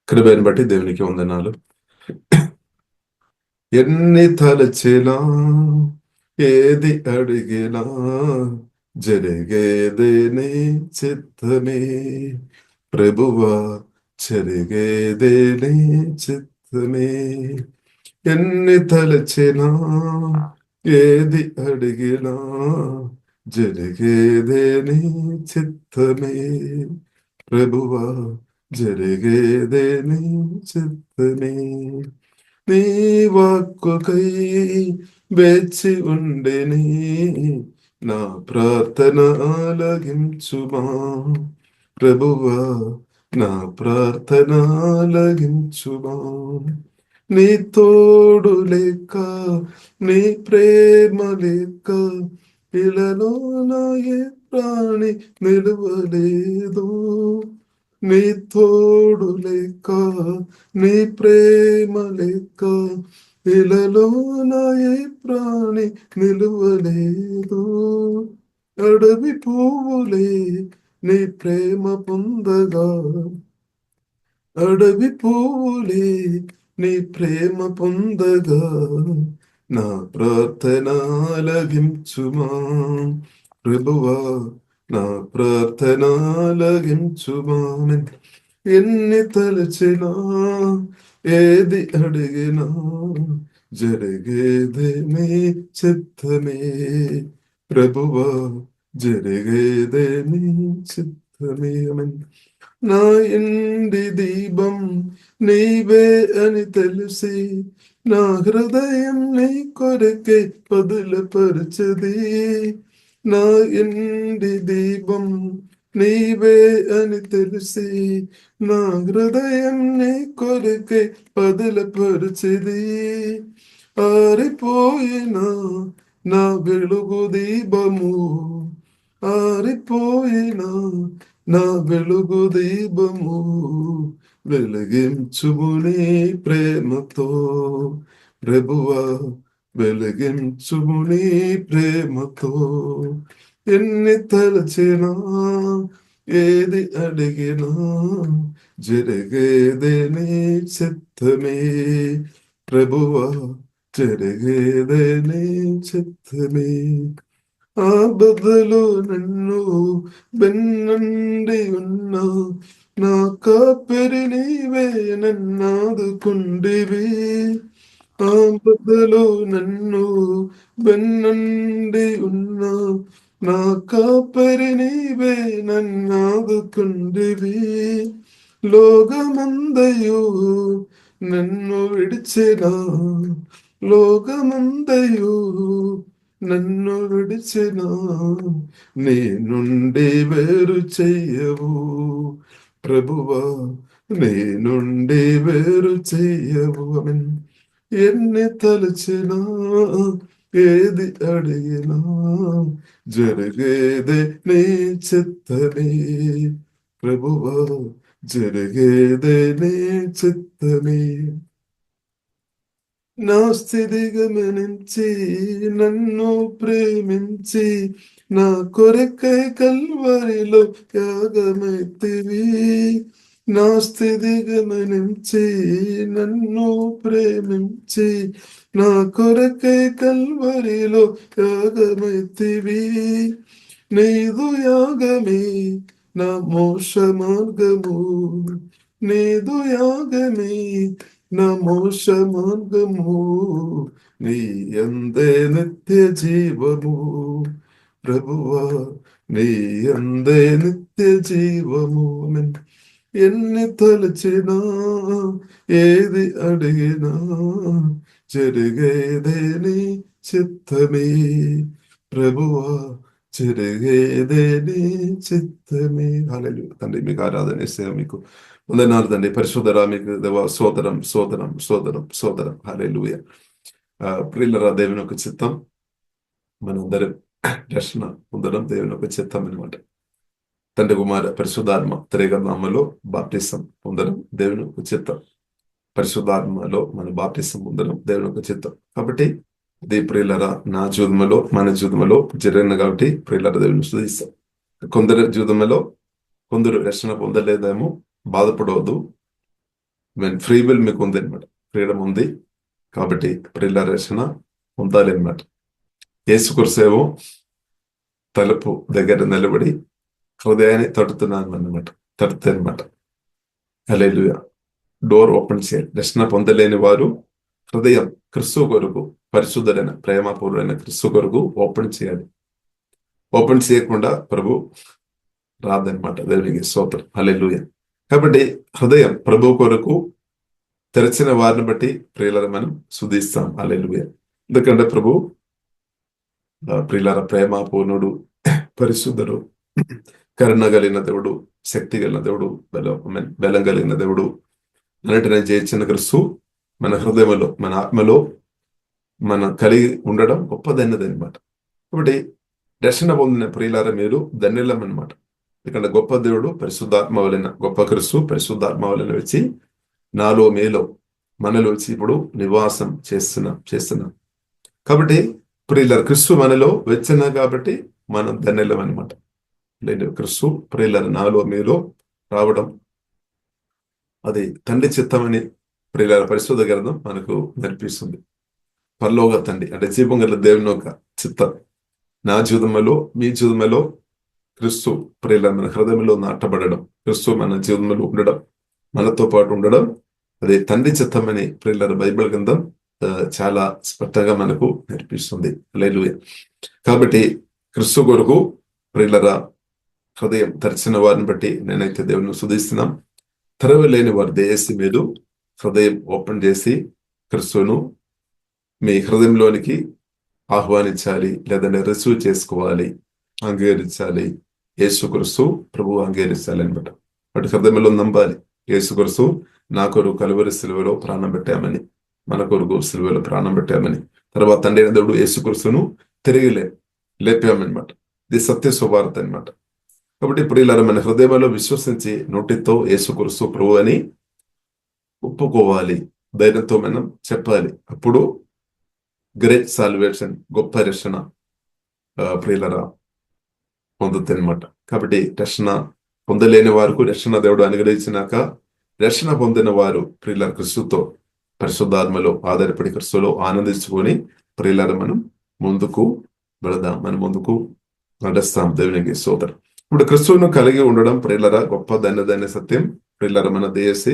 కృపను బట్టి దేవునికి వందనాలు. ఎన్ని తలచినా ఏది అడిగినా జరిగేదే నీ చిత్తమే ప్రభువా, జరిగేదే నీ చిత్తమే. ఎన్ని తలచినా ఏది అడిగినా జరిగేదే నీ చిత్తమే ప్రభువా, జరిగేదే నీ చిత్తమే. నీ వాక్కుకై వేచి ఉండెని నా ప్రార్థన ఆలకించుమా ప్రభువా, నా ప్రార్థన ఆలకించుమా. నీ తోడు లేక, నీ ప్రేమ లేక ఇలలో నా ఏ ప్రాణి నిలువలేదు. నీ తోడు లేక, నీ ప్రేమ లేక ఇలలో నా ఏ ప్రాణి నిలువలేదు. అడవి పువ్వులే నీ ప్రేమ పొందగా, అడవి పువ్వులే నీ ప్రేమ పొందగా నా ప్రార్థన ఆలకించుమా ప్రభువా, నా ప్రార్థన ఆలకించుమా. ఎన్ని తలచినా ఏది అడిగినా జరిగేదే నీ చిత్తమే ప్రభువా, జరిగేదే నీ చిత్తమే. నా ఇండి దీపం నీవే అని తెలిసి నా హృదయం నీ కొరకే పదులపరచది. నా ఇండి దీపం నీవే అని తెలిసి నా హృదయం నీ కొరకే పదులపరచది. ఆరిపోయినా నా వెలుగు దీపము, ఆరిపోయినా నా వెలుగు దీపము వెలిగించుము నీ ప్రేమతో ప్రభువా, వెలిగించుము నీ ప్రేమతో. ఎన్ని తలచినా ఏది అడిగినా జరిగేదే నీ చిత్తమే ప్రభువా, జరిగేదే నీ చిత్తమే. ఆ బదులు నన్ను వెన్నండి ఉన్నా నా కాపరి నీవే నన్నాదుకుండివి. ఆ బదులు నన్ను వెన్నండి ఉన్నా నా కాపరి నీవే నన్నాదుకుండివి. లోకమందయు నన్ను విడిచిన, లోకమందయు నన్ను విడిచిన నీ నుండి వేరు చెయ్యవు ప్రభువా, నీ నుండి వేరు చెయ్యవు. ఎన్ని తలచినా ఏది అడిగినా జరిగేదే నీ చిత్తమే ప్రభువా, జరిగేదే నీ చిత్తమే. నా స్థితి గమనించి నన్ను ప్రేమించి నా కొరకై కల్వరిలో యాగమైతివి. నా స్థితి గమనించి నన్ను ప్రేమించి నా కొరకై కల్వరిలో యాగమైతివి. నీదు యాగమే నా మోక్ష మార్గము, నీదు యాగమే నా మోక్ష మార్గము, నీ యందే నిత్య జీవము ప్రభువా, నీ యందే నిత్య జీవము. ఎన్ని తలచినా ఏది అడిగినా జరిగేదే నీ చిత్తమే ప్రభువా, జరిగేదే నీ చిత్తమే. హల్లెలూయా. తండ్రి మీకు ఆరాధన ఇస్తే మీకు వందనాలు తండ్రి. పరిశుద్ధరా మీకు దేవా సోదరం సోదరం సోదరం సోదరం. హల్లెలూయా. ప్రియులరా, దేవుని యొక్క చిత్తం మనందరం రక్షణ పొందడం దేవుని యొక్క చిత్తం అనమాట. తండ్రి కుమార పరిశుద్ధాత్మ త్రియేక నామములో బాప్టిసం పొందడం దేవుని యొక్క చిత్తం. పరిశుద్ధాత్మలో మన బాప్టిసం పొందడం దేవుని యొక్క చిత్తం. కాబట్టి ఇది ప్రియులరా నా జీవితంలో మన జీవితంలో జరిగిన కాబట్టి ప్రియులర దేవుని స్తుతిస్తాం. కొందరు జీవితంలో కొందరు రక్షణ పొందలేదేమో, బాధపడవద్దు. ఫ్రీ విల్ మీకు ఉంది అనమాట, ఫ్రీడమ్ ఉంది. కాబట్టి ప్రియుల రక్షణ పొందాలి అనమాట. యేసుక్రీస్తేమో తలుపు దగ్గర నిలబడి హృదయాన్ని తడుతున్నాను అనమాట, తడుతుంది అనమాట. హల్లెలూయా. డోర్ ఓపెన్ చేయాలి. రక్షణ పొందలేని వారు హృదయం క్రిస్తు కొరకు, పరిశుద్ధుడైన ప్రేమపూర్వైన క్రిస్తు కొరకు ఓపెన్ చేయాలి. ఓపెన్ చేయకుండా ప్రభు రాదనమాట. దేవునికి స్తోత్రం. హల్లెలూయా. కాబట్టి హృదయం ప్రభు కొరకు తెరచిన వారిని బట్టి ప్రియులను మనం స్తుతిస్తాం. హల్లెలూయా. ఎందుకంటే ప్రభు ప్రియుల ప్రేమ పూర్ణుడు, పరిశుద్ధుడు, కరుణ కలిగిన దేవుడు, శక్తి కలిగిన దేవుడు, బలం కలిగిన దేవుడు, అన్నిటిని జయించిన క్రిస్తు మన హృదయంలో, మన ఆత్మలో మనం కలిగి ఉండడం గొప్పదైనది అనమాట. కాబట్టి రక్షణ పొందిన ప్రియులారా మీరు ధన్యులం అనమాట. ఇక్కడ గొప్ప దేవుడు పరిశుద్ధాత్మ వలన, గొప్ప క్రిస్తు పరిశుద్ధాత్మ వలన వచ్చి నాలో మీలో మనలో వచ్చి ఇప్పుడు నివాసం చేస్తున్నాం. కాబట్టి ప్రియులారా క్రిస్తు మనలో వచ్చిన కాబట్టి మనం ధన్యులం అనమాట. లేదు క్రిస్తు ప్రియులారా నాలో మీలో రావడం అది తండ్రి చిత్తమని ప్రియులారా పరిశుద్ధ గ్రంథం మనకు నేర్పిస్తుంది. పరలోక తండ్రి అంటే జీవం గల దేవుని యొక్క చిత్తం నా జీవితంలో, మీ జీవితంలో క్రిస్తు ప్రియుల మన హృదయంలో నాటబడడం, క్రిస్తు మన జీవితంలో ఉండడం, మనతో పాటు ఉండడం అదే తండ్రి చిత్తమని ప్రియుల బైబిల్ గ్రంథం చాలా స్పష్టంగా మనకు నేర్పిస్తుంది. హల్లెలూయా. కాబట్టి క్రిస్తు కొరకు ప్రియులరా హృదయం తెరిచిన వారిని బట్టి నేనైతే దేవుని స్తుతిస్తున్నాం. తెరవలేని వారు దయచేసి మీరు హృదయం ఓపెన్ చేసి క్రిస్తును మీ హృదయంలోనికి ఆహ్వానించాలి, లేదంటే రిసీవ్ చేసుకోవాలి, అంగీకరించాలి. యేసుక్రీస్తు ప్రభువు అంగీకరించాలి అనమాట. వాటి హృదయంలో నమ్మాలి. యేసుక్రీస్తు నా కొరకు కలువరి సిలువలో ప్రాణం పెట్టామని, మన కొరకు సిలువలో ప్రాణం పెట్టామని, తర్వాత తండ్రి అయిన దేవుడు యేసుక్రీస్తును తిరిగి లేపామన్నమాట. ఇది సత్య సువార్త అనమాట. కాబట్టి ఇప్పుడు ఇలా మన హృదయంలో విశ్వసించి నోటితో యేసుక్రీస్తు ప్రభు అని ఒప్పుకోవాలి, ధైర్యంతో మనం చెప్పాలి. అప్పుడు గ్రేట్ సాల్వేషన్, గొప్ప రక్షణ ప్రియులరా పొందుతుంది అనమాట. కాబట్టి రక్షణ పొందలేని వారికి రక్షణ దేవుడు అనుగ్రహించినాక రక్షణ పొందిన వారు ప్రియుల క్రిస్తుతో పరిశుద్ధాత్మలో ఆధారపడి క్రిస్తులో ఆనందించుకొని ప్రియులర మనం ముందుకు వెళదాం, మనం ముందుకు నడుస్తాం. దేవునికి స్తోత్రం. ఇప్పుడు క్రిస్తువును కలిగి ఉండడం ప్రియులరా గొప్ప ధన్యదైన సత్యం. ప్రియులర మన దేశి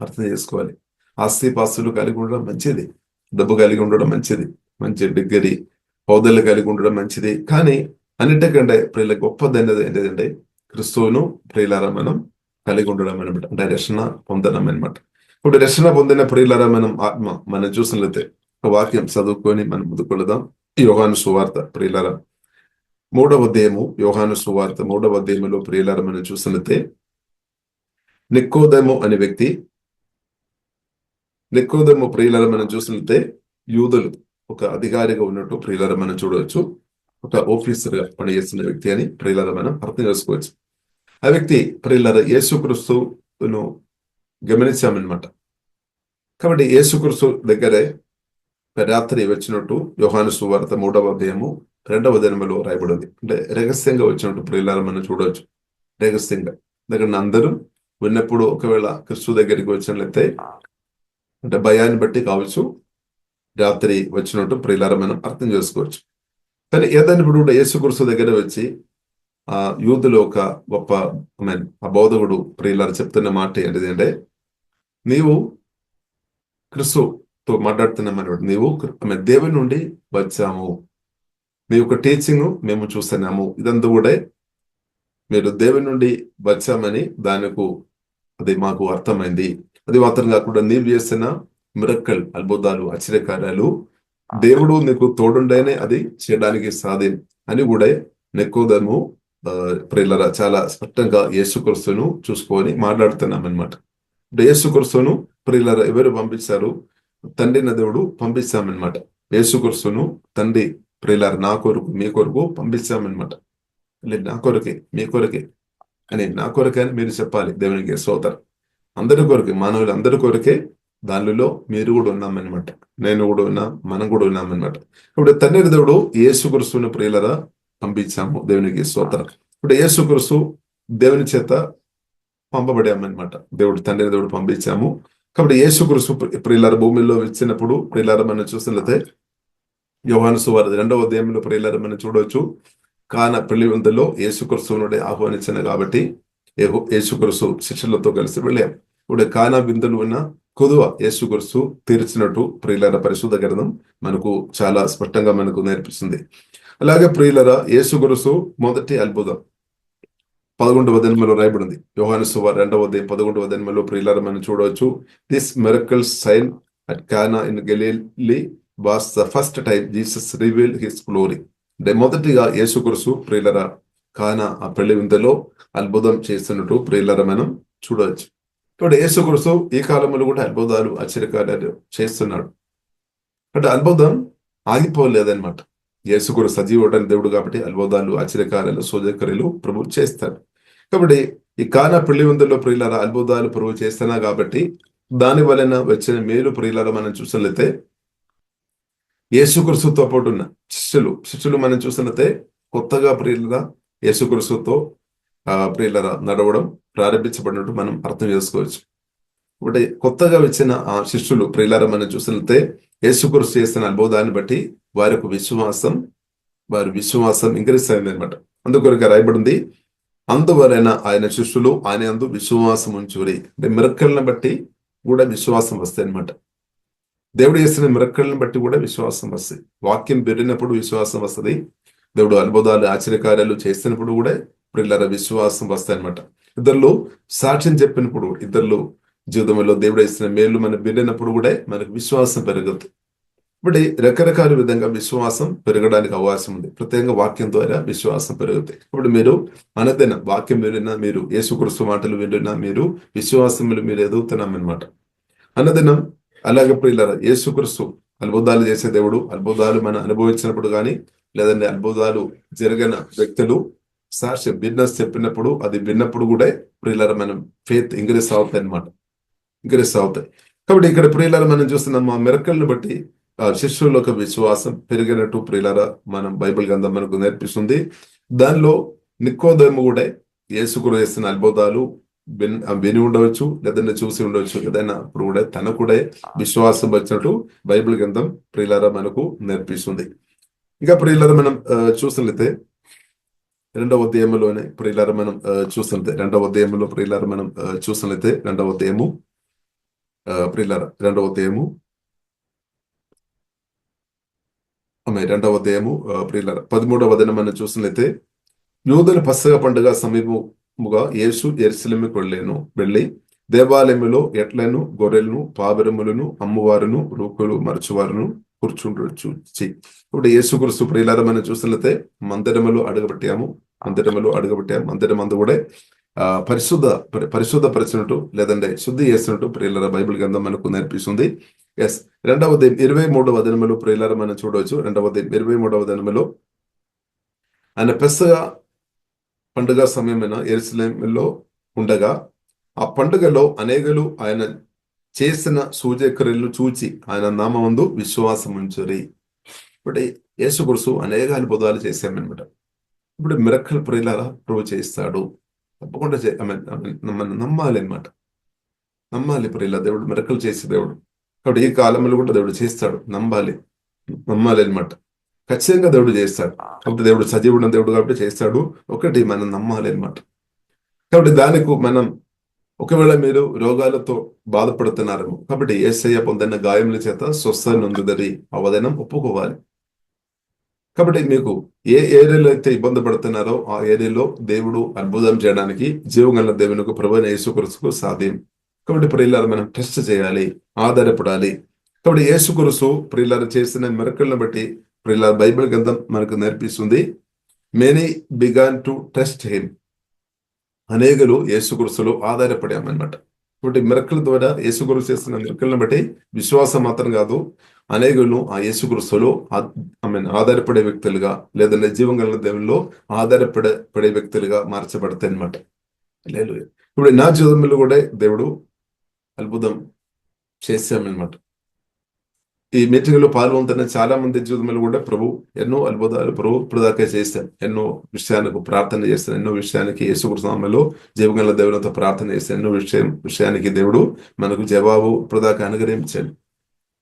అర్థం చేసుకోవాలి. ఆస్తి పాస్తులు కలిగి ఉండడం మంచిది, డబ్బు కలిగి ఉండడం మంచిది, మంచి డిగ్రీ హోదాలు కలిగి ఉండడం మంచిది. కానీ అన్నిటికంటే ప్రియుల గొప్ప ధన్యత ఏంటంటే క్రిస్తువును ప్రియులారా మనం కలిగి ఉండడం అనమాట. అంటే రక్షణ పొందడం అనమాట. ఇప్పుడు రక్షణ పొందిన ప్రియులారా మనం ఆత్మ మనం చూసినట్లయితే ఒక వాక్యం చదువుకొని మనం ముందుకెళదాం. యోహాను సువార్త ప్రియులారా 3వ అధ్యాయము, యోహాను సువార్త 3వ అధ్యాయములో ప్రియులారా మనం చూసినట్లయితే నికోదేము అనే వ్యక్తి, నికోదేము ప్రియులారా మనం చూసినట్లయితే యూదులు ఒక అధికారిగా ఉన్నట్టు ప్రియులారా మనం చూడవచ్చు. ఒక ఆఫీసర్ గా పనిచేస్తున్న వ్యక్తి అని ప్రియులారా మనం అర్థం చేసుకోవచ్చు. ఆ వ్యక్తి ప్రియులారా యేసుక్రీస్తును గమనించామన్నమాట. కాబట్టి యేసుక్రీస్తు దగ్గరే రాత్రి వచ్చినట్టు యోహాను సువార్త 3వ అధ్యాయము 2వ దినములో రాయబడింది. అంటే రహస్యంగా వచ్చినట్టు ప్రియులారా మనం చూడవచ్చు. రహస్యంగా ఎందుకంటే అందరూ విన్నప్పుడు ఒకవేళ క్రిస్తు దగ్గరికి వచ్చినట్లయితే అంటే భయాన్ని బట్టి కావచ్చు రాత్రి వచ్చినట్టు ప్రియులారా మనం అర్థం చేసుకోవచ్చు. కానీ ఏదైనా ఇప్పుడు యేసుక్రీస్తు దగ్గర వచ్చి ఆ యూదులో ఒక గొప్ప ఆ బోధకుడు ప్రియులారా చెప్తున్న మాట ఏంటిదంటే, నీవు క్రిస్తుతో మాట్లాడుతున్నామని, నీవు దేవుని నుండి వచ్చాము, మీ యొక్క టీచింగ్ మేము చూస్తున్నాము, ఇదంతా కూడా మీరు దేవుని నుండి వచ్చామని దానికి అది మాకు అర్థమైంది. అది మాత్రం కాకుండా నీవు చేసిన మిరక్కల్, అద్భుతాలు, ఆశ్చర్యకార్యాలు దేవుడు నీకు తోడుండేనే అది చేయడానికి సాధ్యం అని కూడా నికోదేము ప్రియులారా చాలా స్పష్టంగా యేసుక్రీస్తును చూసుకొని మాట్లాడుతున్నాం అనమాట. యేసుక్రీస్తును ప్రియులారా ఎవరు పంపించారు? తండ్రిన దేవుడు పంపిస్తామన్నమాట. యేసుక్రీస్తును తండ్రి ప్రియులారా నా కొరకు మీ కొరకు పంపిస్తామన్నమాట. నా కొరకే మీ కొరకే అని, నా కొరకే అని మీరు చెప్పాలి. దేవునికి స్తోత్రం. అందరి కొరకే, మానవులు అందరి కొరకే, దానిలో మీరు కూడా ఉన్నామన్నమాట, నేను కూడా ఉన్నా, మనం కూడా ఉన్నామన్నమాట. ఇప్పుడు తండ్రి దేవుడు యేసుక్రీస్తును ప్రియులారా పంపించాము. దేవునికి స్తోత్రం. ఇప్పుడు యేసుక్రీస్తు దేవుని చేత పంపబడామన్నమాట. దేవుడు పంపించాము. కాబట్టి యేసుక్రీస్తు ప్రియులారా భూమిలో వచ్చినప్పుడు ప్రియులారా మనం చూసినట్లయితే యోహాను సువార్త 2వ అధ్యాయంలో ప్రియులారా మనం చూడవచ్చు. కానా పెళ్లి విందులో యేసుక్రీస్తునుడే ఆహ్వానించిన కాబట్టి యేసుక్రీస్తు శిష్యులతో కలిసి వెళ్ళాం. ఇప్పుడు కానా విందులు ఉన్న కొదువ యేసుక్రీస్తు తీర్చినట్టు ప్రియులారా పరిశుద్ధ గ్రంథం మనకు చాలా స్పష్టంగా మనకు నేర్పిస్తుంది. అలాగే ప్రియులారా యేసుక్రీస్తు మొదటి అద్భుతం 11వ అధ్యాయంలో రాయబడింది. యోహాను సువార్త 2వ అధ్యాయం 11వ అధ్యాయంలో ప్రియులారా మనం చూడవచ్చు. This miracle sign at Cana in Galilee was the first time Jesus revealed his glory. అంటే మొదటిగా యేసుక్రీస్తు ప్రియులారా కానా ఆ పెళ్లి విందులో అద్భుతం చేస్తున్నట్టు ప్రియులారా మనం చూడవచ్చు. కాబట్టి యేసుక్రీస్తు ఈ కాలంలో కూడా అద్భుతాలు ఆశ్చర్యకార్యాలు చేస్తున్నాడు. అంటే అద్భుతం ఆగిపోలేదన్నమాట. యేసుక్రీస్తు సజీవుడైన దేవుడు కాబట్టి అద్భుతాలు ఆశ్చర్యకార్యాలు సూచక్రియలు ప్రభు చేస్తాడు. కాబట్టి ఈ కానా పెళ్లి విందులో ప్రియులారా అద్భుతాలు ప్రభు చేస్తున్నా కాబట్టి దాని వలన వచ్చిన మేలు ప్రియులారా మనం చూసినట్లయితే యేసుక్రీస్తుతో పాటు ఉన్న శిష్యులు మనం చూసినట్లయితే కొత్తగా ప్రియులరా యేసుక్రీస్తుతో ప్రియులరా నడవడం ప్రారంభించబడినట్టు మనం అర్థం చేసుకోవచ్చు. ఒకటి కొత్తగా వచ్చిన ఆ శిష్యులు ప్రియులారా మనం చూసినట్లయితే యేసుక్రీస్తు చేసిన అద్భుతాన్ని బట్టి వారి విశ్వాసం ఇంక్రీస్ అయింది అనమాట. అందుకొరకు రాయబడింది, అందువలన ఆయన శిష్యులు ఆయన అందు విశ్వాసం ఉంచురి. అంటే మిరక్కల్ని బట్టి కూడా విశ్వాసం వస్తాయి అనమాట. దేవుడు చేసిన మిరక్కల్ని బట్టి కూడా విశ్వాసం వస్తాయి. వాక్యం పెరిగినప్పుడు విశ్వాసం వస్తుంది. దేవుడు అద్భుతాలు ఆశ్చర్యకార్యాలు చేసినప్పుడు కూడా ప్రియులారా విశ్వాసం వస్తాయి అనమాట. ఇద్దరు సాక్ష్యం చెప్పినప్పుడు, ఇద్దరు జీవితంలో దేవుడు ఇస్తున్న మేలు మనం విన్నప్పుడు కూడా మనకు విశ్వాసం పెరుగుతుంది. ఇప్పుడు రకరకాల విధంగా విశ్వాసం పెరగడానికి అవకాశం ఉంది. ప్రత్యేకంగా వాక్యం ద్వారా విశ్వాసం పెరుగుతాయి. ఇప్పుడు మీరు అనదైనా వాక్యం విన్నా, మీరు యేసుక్రీస్తు మాటలు విన్నా మీరు విశ్వాసంలో మీరు ఎదుగుతున్నామన్నమాట. అన్నదినం అలాగే ప్రియులారా యేసుక్రీస్తు అద్భుతాలు చేసే దేవుడు. అద్భుతాలు మనం అనుభవించినప్పుడు కానీ లేదంటే అద్భుతాలు జరిగిన వ్యక్తులు సాక్ష్యం బిజినెస్ చెప్పినప్పుడు అది విన్నప్పుడు కూడా ప్రియులారా మనం ఫెయిత్ ఇంక్రీస్ అవుతాయి అనమాట. ఇంక్రీస్ అవుతాయి. కాబట్టి ఇక్కడ ప్రియులారా మనం చూస్తున్నాం ఆ మిరకల్ని బట్టి శిష్యుల యొక్క విశ్వాసం పెరిగినట్టు ప్రియులారా మనం బైబిల్ గ్రంథం మనకు నేర్పిస్తుంది. దానిలో నికోదేము కూడా యేసుక్రీస్తు చేసిన అద్భుతాలు విని ఉండవచ్చు, లేదంటే చూసి ఉండవచ్చు. ఏదైనా అప్పుడు కూడా తన కూడా విశ్వాసం వచ్చినట్టు బైబిల్ గ్రంథం ప్రియులారా మనకు నేర్పిస్తుంది. ఇంకా ప్రియులారా మనం చూసినట్లయితే 2వ అధ్యాయంలోనే ప్రియులారా మనం చూసినట్లయితే 2వ అధ్యాయంలో ప్రియులారా మనం చూసినట్లయితే 2వ అధ్యాయము ప్రియులారా 2వ అధ్యాయము 13వ వచనం మనం చూసినట్లయితే యూదుల పస్కా పండుగ సమీపముగా యేసు యెరూషలేముకు వెళ్ళి దేవాలయములో ఎట్లను గొర్రెలను పావురములను అమ్మువారును రూకులు మరచువారును కూర్చుండొచ్చి. ఇప్పుడు యేసుక్రీస్తు ప్రియులారా మనం చూసినట్లయితే మందిరములో అడుగుపెట్టాము. మందిరం అందు కూడా పరిశుద్ధపరిచినట్టు లేదంటే శుద్ధి చేసినట్టు ప్రియులారా బైబిల్ గ్రంథం మనకు నేర్పిస్తుంది. 2వ అధ్యాయం 23వ వచనములో ప్రియులారా మనం చూడవచ్చు. 2వ అధ్యాయం 23వ వచనములో ఆయన పెసహ పండుగ సమయమైన యెరూషలేములో ఉండగా ఆ పండుగలో అనేకులు ఆయన చేసిన సూచక్రియలు చూచి ఆయన నామమందు విశ్వాసం ఉంచురి. ఇప్పుడు యేసుక్రీస్తు అనేక అద్భుతాలు చేశామన్నమాట. ఇప్పుడు మిరక్కల్ ప్రియులారా ప్రభు చేస్తాడు. తప్పకుండా నమ్మాలి అనమాట. నమ్మాలి ప్రియుల దేవుడు మిరక్కలు చేసే దేవుడు. కాబట్టి ఈ కాలంలో కూడా దేవుడు చేస్తాడు. నమ్మాలి అనమాట. ఖచ్చితంగా దేవుడు చేస్తాడు. కాబట్టి దేవుడు సజీవుడు దేవుడు కాబట్టి చేస్తాడు. ఒకటి మనం నమ్మాలి అనమాట. కాబట్టి దానికి మనం ఒకవేళ మీరు రోగాలతో బాధపడుతున్నారు కాబట్టి యేసయ్య పొందిన గాయముల చేత స్వస్థ నొందుదరి అవదనం ఒప్పుకోవాలి. కాబట్టి మీకు ఏ ఏరియాలో అయితే ఇబ్బంది పడుతున్నారో ఆ ఏరియాలో దేవుడు అద్భుతం చేయడానికి జీవగల దేవునికి ప్రభువైన యేసుక్రీస్తుకు సాధ్యం. కాబట్టి ప్రియులారా మనం టెస్ట్ చేయాలి, ఆధారపడాలి. కాబట్టి యేసుక్రీస్తు ప్రియులారా చేసిన మిరకల్ని బట్టి ప్రియులారా బైబిల్ గ్రంథం మనకు నేర్పిస్తుంది. Many began to test him. అనేకులు యేసుక్రీస్తులో ఆధారపడామన్నమాట. కాబట్టి మిరకల ద్వారా యేసుక్రీస్తు చేస్తున్న మిరకల్ని బట్టి విశ్వాసం మాత్రం కాదు, అనేకులు ఆ యేసుక్రీస్తులో ఆధారపడే వ్యక్తులుగా లేదంటే జీవం కలిగిన దేవుల్లో ఆధారపడే వ్యక్తులుగా మార్చబడతాయి అనమాట. లేదు ఇప్పుడు నా జీవితంలో కూడా దేవుడు అద్భుతం చేశామన్నమాట. ఈ మీటింగ్ లో పాల్గొంటున్న చాలా మంది జీవితంలో కూడా ప్రభు ఎన్నో అద్భుతాలు ప్రభు ఇప్పుడు దాకా చేశాను. ఎన్నో విషయాలకు ప్రార్థన చేస్తాను. ఎన్నో విషయానికి యేసుక్రీస్తు నామములో జీవగల దేవునితో ప్రార్థన చేస్తాను. ఎన్నో విషయానికి దేవుడు మనకు జవాబు ఇప్పుడు దాకా అనుగ్రహించాడు.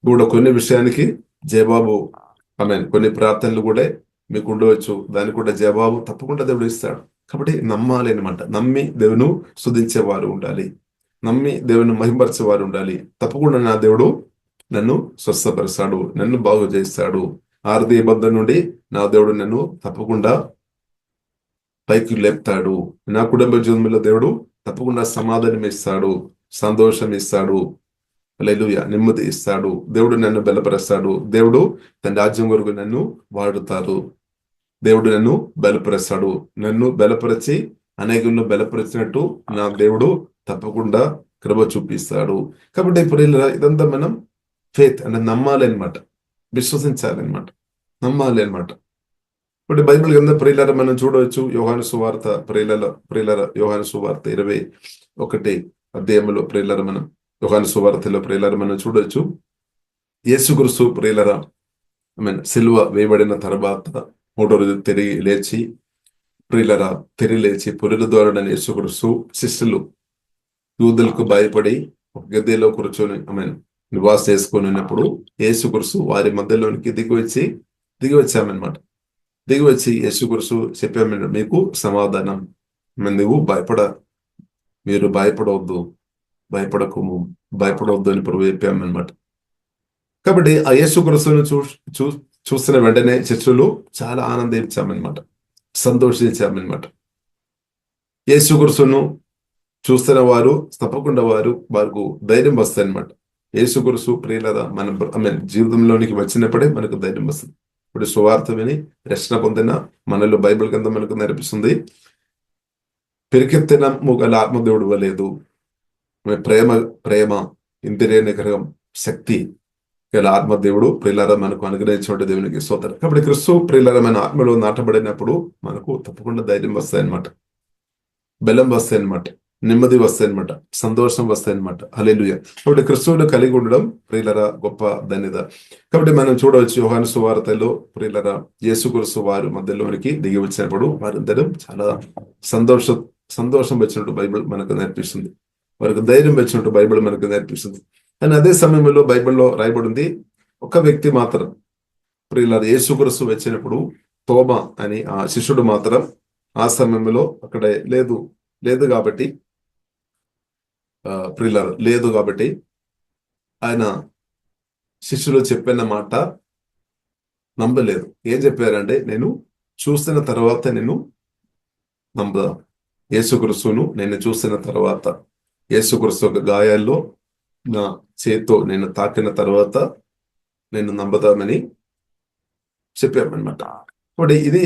కూడా కొన్ని విషయానికి జవాబు కొన్ని ప్రార్థనలు కూడా మీకు ఉండవచ్చు. దానికి కూడా జవాబు తప్పకుండా దేవుడు ఇస్తాడు. కాబట్టి నమ్మాలి అనమాట. నమ్మి దేవుని స్తుతించేవారు ఉండాలి. నమ్మి దేవుని మహింపరిచేవారు ఉండాలి. తప్పకుండా నా దేవుడు నన్ను స్వస్థపరుస్తాడు, నన్ను బాగు చేస్తాడు. ఆర్థిక ఇబ్బంది నుండి నా దేవుడు నన్ను తప్పకుండా పైకి లేపుతాడు. నా కుటుంబ జీవితంలో దేవుడు తప్పకుండా సమాధానం ఇస్తాడు, సంతోషం ఇస్తాడు, హల్లెలూయా, నెమ్మది ఇస్తాడు. దేవుడు నన్ను బలపరుస్తాడు. దేవుడు తన రాజ్యం వరకు నన్ను వాడుతాడు. దేవుడు నన్ను బలపరుస్తాడు. నన్ను బలపరిచి అనేకులను బలపరిచినట్టు నా దేవుడు తప్పకుండా కృప చూపిస్తాడు. కాబట్టి ఇప్పుడు ఇదంతా మనం ఫెయిత్ అంటే నమ్మాలి అనమాట, విశ్వసించాలన్నమాట, నమ్మాలి అనమాట. ఇప్పుడు బైబిల్ కింద ప్రియులారా మనం చూడవచ్చు. యోహాను సువార్త ప్రియులారా యోహాను సువార్త 21 అధ్యాయంలో ప్రియులారా మనం యోహాను సువార్తలో ప్రియులారా మనం చూడవచ్చు. యేసుక్రీస్తు ప్రియులారా సిలువ వేయబడిన తర్వాత 3వ రోజు తిరిగి లేచి ప్రియులారా తిరిగి లేచి పురుల ద్వారా యేసుక్రీస్తు శిష్యులు యూదులకు భయపడి ఒక గదిలో కూర్చొని నివాసం చేసుకొని ఉన్నప్పుడు యేసుక్రీస్తు వారి మధ్యలోనికి దిగి వచ్చామన్నమాట. దిగి వచ్చి యేసుక్రీస్తు చెప్పామన్నమాట, మీకు సమాధానం, నువ్వు మీరు భయపడవద్దు అని ప్రభు చెప్పామన్నమాట. కాబట్టి ఆ యేసుక్రీస్తును చూస్తున్న వెంటనే శిష్యులు చాలా ఆనందించామన్నమాట, సంతోషించామన్నమాట. యేసుక్రీస్తును చూస్తున్న వారు తప్పకుండా వారికి ధైర్యం వస్తాయి అనమాట. యేసుక్రీస్తు ప్రియులారా మన జీవితంలోనికి వచ్చినప్పుడే మనకు ధైర్యం వస్తుంది. ఇప్పుడు సువార్త విని రక్షణ పొందిన మనలో బైబిల్ కింద మనకు నేర్పిస్తుంది, పెరికెత్తిన గల ఆత్మదేవుడు ఇవ్వలేదు, ప్రేమ ఇంద్రియ నిగ్రహం శక్తి గల ఆత్మదేవుడు ప్రియులారా మనకు అనుగ్రహించిన దేవునికి స్తోత్రం. కాబట్టి క్రీస్తు ప్రియులారా మన ఆత్మలో నాటబడినప్పుడు మనకు తప్పకుండా ధైర్యం వస్తాయన్నమాట, బలం వస్తాయన్నమాట, నెమ్మది వస్తాయన్నమాట, సంతోషం వస్తాయన్నమాట. హల్లెలూయా. కాబట్టి క్రీస్తువును కలిగి ఉండడం ప్రియులారా గొప్ప ధన్యత. కాబట్టి మనం చూడవచ్చు యోహాను సువార్తలో ప్రియులారా యేసుక్రీస్తు వారు మధ్యలోనికి దిగి వచ్చినప్పుడు వారందరం చాలా సంతోషం వచ్చినట్టు బైబిల్ మనకు నేర్పిస్తుంది. వారికి ధైర్యం వచ్చినట్టు బైబిల్ మనకు నేర్పిస్తుంది. కానీ అదే సమయంలో బైబిల్లో రాయబడింది, ఒక వ్యక్తి మాత్రం ప్రియులారా యేసుక్రీస్తు వచ్చినప్పుడు తోమా అని ఆ శిష్యుడు మాత్రం ఆ సమయంలో అక్కడ లేదు కాబట్టి ప్రియులారా లేదు కాబట్టి ఆయన శిష్యులు చెప్పిన మాట నమ్మలేదు. ఏం చెప్పారంటే, నేను చూసిన తర్వాత నేను నమ్మదా, యేసుక్రీస్తును నేను చూసిన తర్వాత, యేసుక్రీస్తు యొక్క గాయాల్లో నా చేత్తో నేను తాకిన తర్వాత నేను నమ్మదామని చెప్పామన్నమాట. కాబట్టి ఇది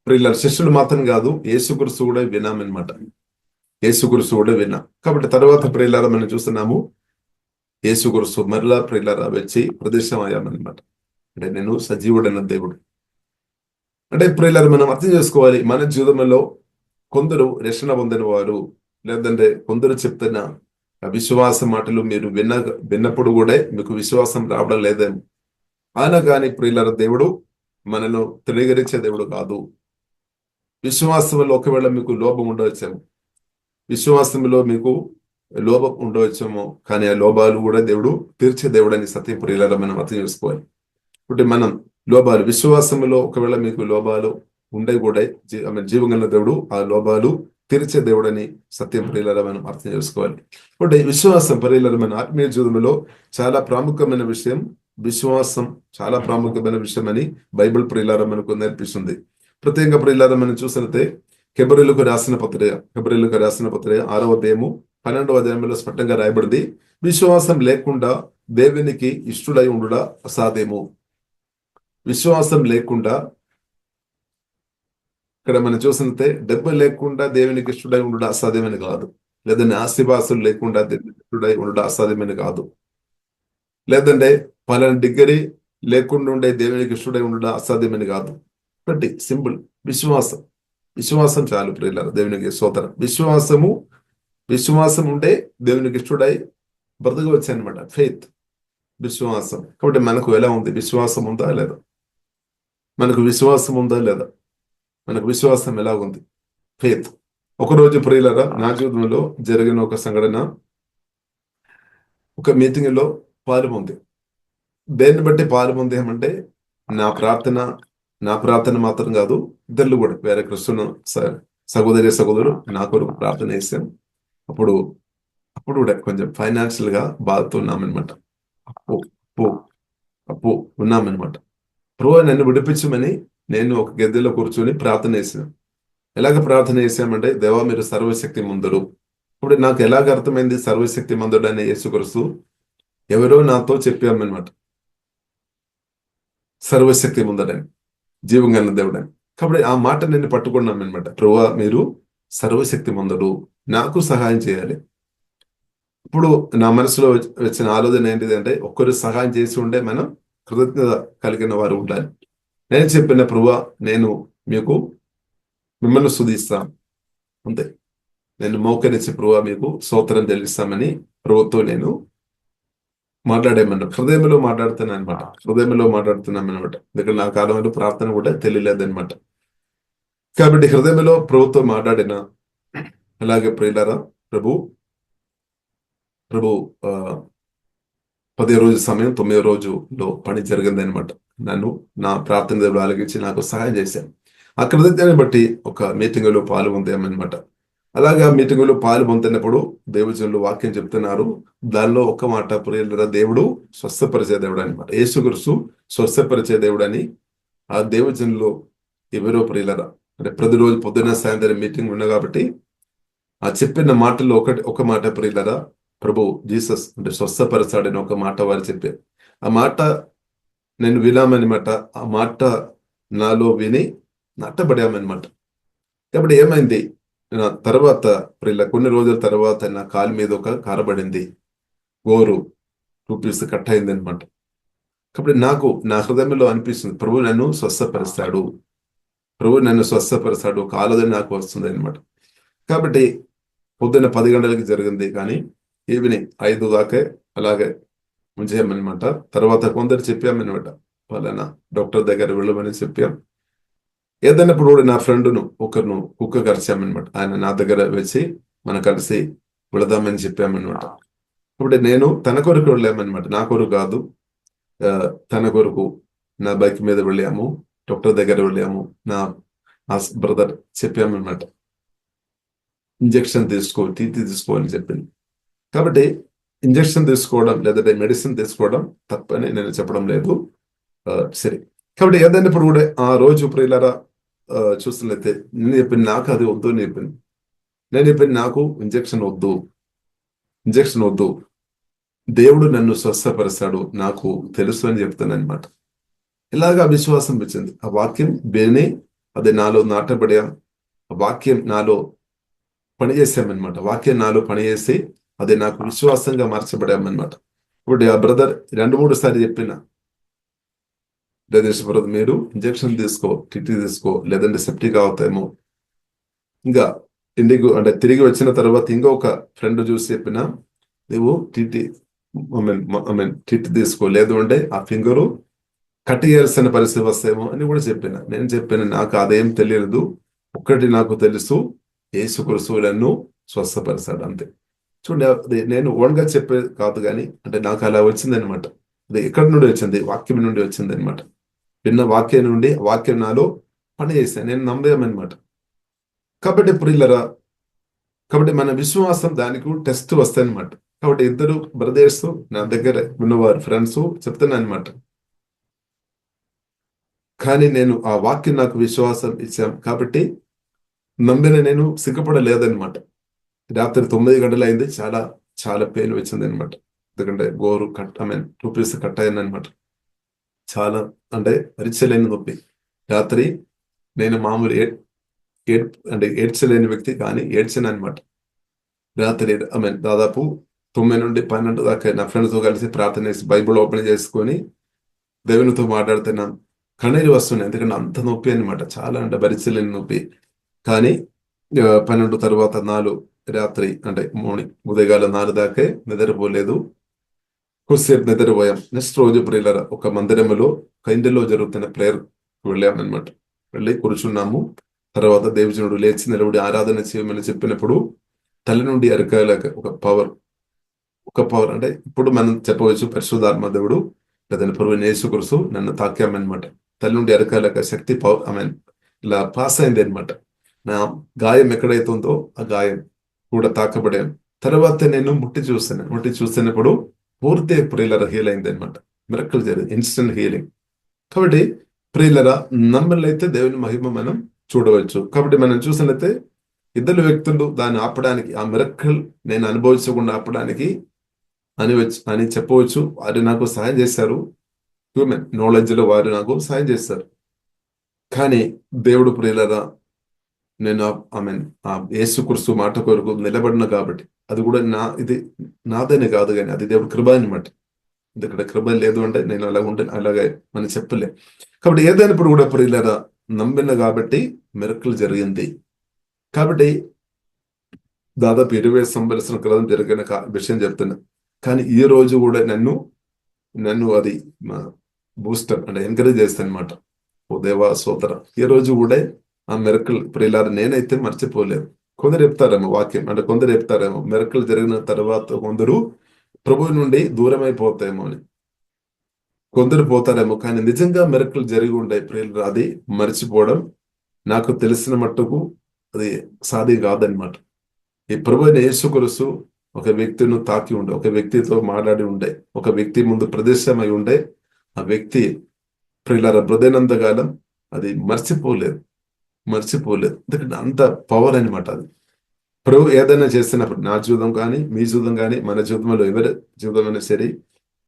ప్రియులారా శిష్యులు మాత్రం కాదు, యేసుక్రీస్తు కూడా విన్నామన్నమాట. యేసుక్రీస్తు కూడా విన్నా. కాబట్టి తర్వాత ప్రియులారా మనం చూస్తున్నాము, యేసుక్రీస్తు మరలా ప్రియులారా వచ్చి ప్రదర్శనం అయ్యామన్నమాట. అంటే నేను సజీవుడైన దేవుడు. అంటే ప్రియులారా మనం అర్థం చేసుకోవాలి, మన జీవితంలో కొందరు రక్షణ పొందిన వారు, లేదంటే కొందరు చెప్తున్న విశ్వాస మాటలు మీరు విన్నప్పుడు కూడా మీకు విశ్వాసం రావడం లేదేమో. ఆయన కానీ ప్రియులారా దేవుడు మనను తృణీకరించే దేవుడు కాదు. విశ్వాసంలో ఒకవేళ మీకు లోపం ఉండవచ్చేమో, విశ్వాసంలో మీకు లోపం ఉండవచ్చేమో, కానీ ఆ లోపాలు కూడా దేవుడు తీర్చే దేవుడు అని సత్యం ప్రియులారా మనం అర్థం చేసుకోవాలి. ఇప్పుడు మనం లోపాలు విశ్వాసంలో ఒకవేళ మీకు లోపాలు ఉండే కూడా జీవగల దేవుడు ఆ లోపాలు తీర్చే దేవుడని సత్యం ప్రియులారా మనం అర్థం చేసుకోవాలి. ఇప్పుడు విశ్వాసం ప్రియులారా మన ఆత్మీయ జీవితంలో చాలా ప్రాముఖ్యమైన విషయం. విశ్వాసం చాలా ప్రాముఖ్యమైన విషయం అని బైబిల్ ప్రియులారా మనకు నేర్పిస్తుంది. ప్రత్యేకంగా ప్రియులారా మనం చూసినట్లయితే హెబ్రీయులకు రాసిన పత్రిక 6వ అధ్యాయము 12వ అధ్యాయంలో స్పష్టంగా రాయబడింది, విశ్వాసం లేకుండా దేవునికి ఇష్టడై ఉండుట అసాధ్యము. విశ్వాసం లేకుండా, ఇక్కడ మనం చూసినట్లయితే డబ్బు లేకుండా దేవునికి ఇష్టడై ఉండుట అసాధ్యమని కాదు, లేదంటే ఆస్తిపాస్తులు లేకుండా దేవునికి ఇష్టడై ఉండుట అసాధ్యమని కాదు, లేదంటే పలానా డిగ్రీ లేకుండా ఉండే దేవునికి ఇష్టడై ఉండుట అసాధ్యమని కాదు. బట్టి సింపుల్, విశ్వాసం చాలు ప్రియులారా దేవునికి స్తోత్రం. విశ్వాసం ఉంటే దేవునికి ఇష్టడై బ్రతకవచ్చు అనమాట. ఫెయిత్ విశ్వాసం. కాబట్టి మనకు ఎలా ఉంది? విశ్వాసం ఉందా లేదా? మనకు విశ్వాసం ఉందా లేదా? మనకు విశ్వాసం ఎలా ఉంది? ఫేత్. ఒకరోజు ప్రియులరా, నా జీవితంలో జరిగిన ఒక సంఘటన, ఒక మీటింగ్ లో పాలు పొంది. దేన్ని బట్టి పాలు పొందేమంటే, నా ప్రార్థన నా ప్రార్థన మాత్రం కాదు, ఇద్దరు కూడా వేరే క్రిస్తున్న సహోదరులు నా కొరకు ప్రార్థన చేశాం. అప్పుడు అప్పుడు కూడా కొంచెం ఫైనాన్షియల్ గా బాధతో ఉన్నామన్నమాట. అప్పు అప్పు అప్పు ఉన్నామన్నమాట. ప్రభువా నన్ను విడిపించమని నేను ఒక గద్దెలో కూర్చొని ప్రార్థన చేశాను. ఎలాగ ప్రార్థన చేశామంటే, దేవా మీరు సర్వశక్తి మంతుడు. ఇప్పుడు నాకు ఎలాగ అర్థమైంది సర్వశక్తి మంతుడు అనే యేసుక్రీస్తు? ఎవరో నాతో చెప్పామన్నమాట, సర్వశక్తి మంతుడని, జీవం గల దేవుడని. కాబట్టి ఆ మాట నేను పట్టుకున్నామన్నమాట. ప్రభువా మీరు సర్వశక్తి మంతుడు, నాకు సహాయం చేయాలి. ఇప్పుడు నా మనసులో వచ్చిన ఆలోచన ఏంటిదంటే, ఒక్కరు సహాయం చేసి ఉంటే మనం కృతజ్ఞత కలిగిన వారు ఉండాలి. నేను చెప్పిన ప్రభువా నేను మిమ్మల్ని స్తుతిస్తాను అంతే. నేను మోకరించి ప్రభువా మీకు స్తోత్రం చెల్లిస్తామని ప్రభుతో నేను మాట్లాడేమన్నా హృదయంలో మాట్లాడుతున్నాను అనమాట. హృదయంలో మాట్లాడుతున్నాం అనమాట. ఎందుకంటే నా కాలంలో ప్రార్థన కూడా తెలియలేదనమాట. కాబట్టి హృదయంలో ప్రభుతో మాట్లాడిన, అలాగే ప్రియులారా, ప్రభు 10వ రోజు సమయం 9వ రోజులో పని జరిగింది అనమాట. నన్ను నా ప్రార్థన దేవుడు ఆలకించి నాకు సహాయం చేశాను. ఆ కృతజ్ఞతని బట్టి ఒక మీటింగులో పాల్గొందామన్నమాట. అలాగా మీటింగులో పాల్గొంటున్నప్పుడు దేవజనులు వాక్యం చెప్తున్నారు. దానిలో ఒక మాట, ప్రియులరా, దేవుడు స్వస్థపరిచే దేవుడు అనమాట. యేసుక్రీస్తు స్వస్థపరిచే దేవుడు అని ఆ దేవజనులు ఎవరో ప్రియులరా, అంటే ప్రతిరోజు పొద్దున్న సాయంత్రం మీటింగ్ ఉన్న కాబట్టి ఆ చెప్పిన మాటల్లో ఒక మాట, ప్రియులరా, ప్రభు జీసస్ అంటే స్వస్థపరచాడని ఒక మాట వారు చెప్పారు. ఆ మాట నేను వినామన్నమాట. ఆ మాట నాలో విని నట్టబడామన్నమాట. కాబట్టి ఏమైంది, నా తర్వాత కొన్ని రోజుల తర్వాత నా కాలు మీద ఒక కారబడింది, గోరు 2 పీస్ కట్ అయింది అనమాట. కాబట్టి నాకు నా హృదయంలో అనిపిస్తుంది, ప్రభు నన్ను స్వస్థపరుస్తాడు, ప్రభు నన్ను స్వస్థపరుస్తాడు, ఒక ఆలోచన నాకు వస్తుంది అనమాట. కాబట్టి పొద్దున్న 10 గంటలకి జరిగింది, కానీ ఈవినింగ్ 5 దాకా అలాగే ఉంచేయమన్నమాట. తర్వాత కొందరు చెప్పామన్నమాట, పలానా డాక్టర్ దగ్గర వెళ్ళమని చెప్పాం. ఏదైనప్పుడు కూడా నా ఫ్రెండ్ను ఒకరిను కుక్క కరిచామన్నమాట. ఆయన నా దగ్గర వచ్చి మనం కలిసి వెళదామని చెప్పామన్నమాట. ఇప్పుడు నేను తన కొరకు వెళ్ళామన్నమాట, నా కొరకు కాదు. తన కొరకు నా బైక్ మీద వెళ్ళాము, డాక్టర్ దగ్గర వెళ్ళాము. నా బ్రదర్ చెప్పామన్నమాట, ఇంజక్షన్ టీటీ తీసుకో అని చెప్పింది. కాబట్టి ఇంజక్షన్ తీసుకోవడం లేదంటే మెడిసిన్ తీసుకోవడం తప్పని నేను చెప్పడం లేదు. సరే, కాబట్టి ఏదైనప్పుడు కూడా ఆ రోజు ప్రియులారా చూస్తున్నట్లయితే నేను చెప్పింది, నాకు అది వద్దు అని చెప్పింది. నేను చెప్పింది, నాకు ఇంజక్షన్ వద్దు, దేవుడు నన్ను స్వస్థపరుస్తాడు, నాకు తెలుసు అని చెప్తాను అనమాట. ఇలాగా విశ్వాసం వచ్చింది. ఆ వాక్యం విని అది నాలో నాటబడా, ఆ వాక్యం నాలో పనిచేసామన్నమాట. వాక్యం నాలో పనిచేసి అది నాకు విశ్వాసంగా మార్చబడామన్నమాట. ఇప్పుడు ఆ బ్రదర్ 2-3 సార్లు చెప్పిన, బ్రదర్ మీరు ఇంజక్షన్ తీసుకో, టీటీ తీసుకో, లేదంటే సెప్టిక్ అవుతాయేమో. ఇంకా ఇంటికి అంటే తిరిగి వచ్చిన తర్వాత ఇంకొక ఫ్రెండ్ చూసి చెప్పిన, నువ్వు టీటీ తీసుకో, లేదు అంటే ఆ ఫింగరు కట్ చేయాల్సిన పరిస్థితి వస్తాయేమో అని కూడా చెప్పిన. నేను చెప్పాను, నాకు అదేం తెలియదు, ఒక్కటి నాకు తెలుసు, యేసుక్రీస్తు నన్ను స్వస్థపరిచాడు అంతే. చూడండి, నేను ఓన్గా చెప్పేది కాదు, కానీ అంటే నాకు అలా వచ్చింది అనమాట. అది ఎక్కడి నుండి వచ్చింది? వాక్యం నుండి వచ్చింది అనమాట. విన్న వాక్యం నుండి వాక్యం నాలో పని చేశాను, నేను నమ్మేమన్నమాట. కాబట్టి ప్రియులరా, కాబట్టి మన విశ్వాసం దానికి టెస్ట్ వస్తాయి అనమాట. కాబట్టి ఇద్దరు బ్రదర్స్ నా దగ్గర ఉన్నవారు ఫ్రెండ్స్ చెప్తున్నా అనమాట. కానీ నేను ఆ వాక్యం నాకు విశ్వాసం ఇచ్చాం కాబట్టి నమ్మిన నేను సిగ్గుపడలేదనమాట. రాత్రి 9 గంటలు అయింది, చాలా చాలా పెయిన్ వచ్చింది అనమాట. ఎందుకంటే గోరు 2 పీస్ కట్ అయింది అనమాట. చాలా అంటే భరించలేని నొప్పి. రాత్రి నేను మామూలు ఏడ్చలేని వ్యక్తి, కానీ ఏడ్చాను అనమాట. రాత్రి దాదాపు 9 నుండి 12 దాకా నా ఫ్రెండ్స్తో కలిసి ప్రార్థన చేసి బైబుల్ ఓపెన్ చేసుకొని దేవునితో మాట్లాడుతున్నాను. కన్నీరు వస్తున్నాయి, ఎందుకంటే అంత నొప్పి అనమాట, చాలా అంటే భరించలేని నొప్పి. కానీ 12 తర్వాత 4 రాత్రి అంటే ఉదయగాల 4 దాకా నిద్రపోలేదు. కొద్దిసేపు నిద్రపోయాం. నెక్స్ట్ రోజు ప్రియులారా ఒక మందిరంలో ఒక ఇంటిలో జరుగుతున్న ప్రేయర్ వెళ్ళామన్నమాట. వెళ్ళి కూర్చున్నాము. తర్వాత దేవజనుడు లేచి నిలబడి ఆరాధన చేయమని చెప్పినప్పుడు తల్లి నుండి అరకాయలకు ఒక పవర్ అంటే ఇప్పుడు మనం చెప్పవచ్చు పరిశుద్ధాత్మ దేవుడు లేదంటే ప్రభు యేసుక్రీస్తు నన్ను తాకామన్నమాట. తల్లి నుండి అరకాయలకు శక్తి ఇలా పాస్ అయింది అనమాట. నా గాయం ఎక్కడైతే ఉందో ఆ గాయం కూడా తాకబడాను. తర్వాత నేను ముట్టి చూస్తున్నప్పుడు పూర్తి ప్రియులర హీల్ అయింది అనమాట. మిరక్కలు జరిగింది, ఇన్స్టెంట్ హీలింగ్. కాబట్టి ప్రియులర నమ్మలైతే దేవుని మహిమ మనం చూడవచ్చు. కాబట్టి మనం చూసినట్లయితే ఇద్దరు వ్యక్తులు దాన్ని ఆపడానికి, ఆ మిరక్కల్ నేను అనుభవించకుండా ఆపడానికి అని చెప్పవచ్చు. వారు నాకు సహాయం చేశారు. హ్యూమన్ నాలెడ్జ్ లో వారు నాకు సహాయం చేశారు. కానీ దేవుడు ప్రియులరా నేను ఆ యేసుక్రీస్తు మాట కొరకు నిలబడిన కాబట్టి అది కూడా ఇది నాదనే కాదు, కానీ అది దేవుడు కృప అనమాట. ఇక్కడ కృప లేదు అంటే నేను అలా ఉంటే అలాగే మనం చెప్పలే. కాబట్టి ఏదైనప్పుడు కూడా ప్రియులరా నమ్మిన కాబట్టి మిరక్కలు జరిగింది. కాబట్టి దాదాపు 20 సంవత్సరాల క్రితం జరిగిన విషయం చెప్తున్నా. కానీ ఈ రోజు కూడా నన్ను అది బూస్టర్ అంటే ఎంకరేజ్ చేస్తాను అనమాట. ఓ దేవా సోదర, ఈ రోజు కూడా ఆ మిరక్కలు ప్రియులారా నేనైతే మర్చిపోలేదు. కొందరు చెప్తారేమో వాక్యం అంటే కొందరు చెప్తారేమో మిరక్కలు జరిగిన తర్వాత కొందరు ప్రభువు నుండి దూరం అయిపోతాయేమో అని. కొందరు పోతారేమో, కానీ నిజంగా మిరక్కలు జరిగి ఉంటాయి ప్రియులారా. అది మర్చిపోవడం నాకు తెలిసిన మట్టుకు అది సాధ్యం కాదనమాట. ఈ ప్రభు అయిన యేసుక్రీస్తు ఒక వ్యక్తిని తాకి ఉండే, ఒక వ్యక్తితో మాట్లాడి ఉండే, ఒక వ్యక్తి ముందు ప్రదేశమై ఉండే, ఆ వ్యక్తి ప్రియులారా బ్రదైనంతకాలం అది మర్చిపోలేదు. ఎందుకంటే అంత పవర్ అనమాట అది. ప్రభు ఏదైనా చేస్తున్నప్పుడు నా జీవితం కానీ మీ జీవితం కానీ మన జీవితంలో ఎవరి జీవితమైనా సరే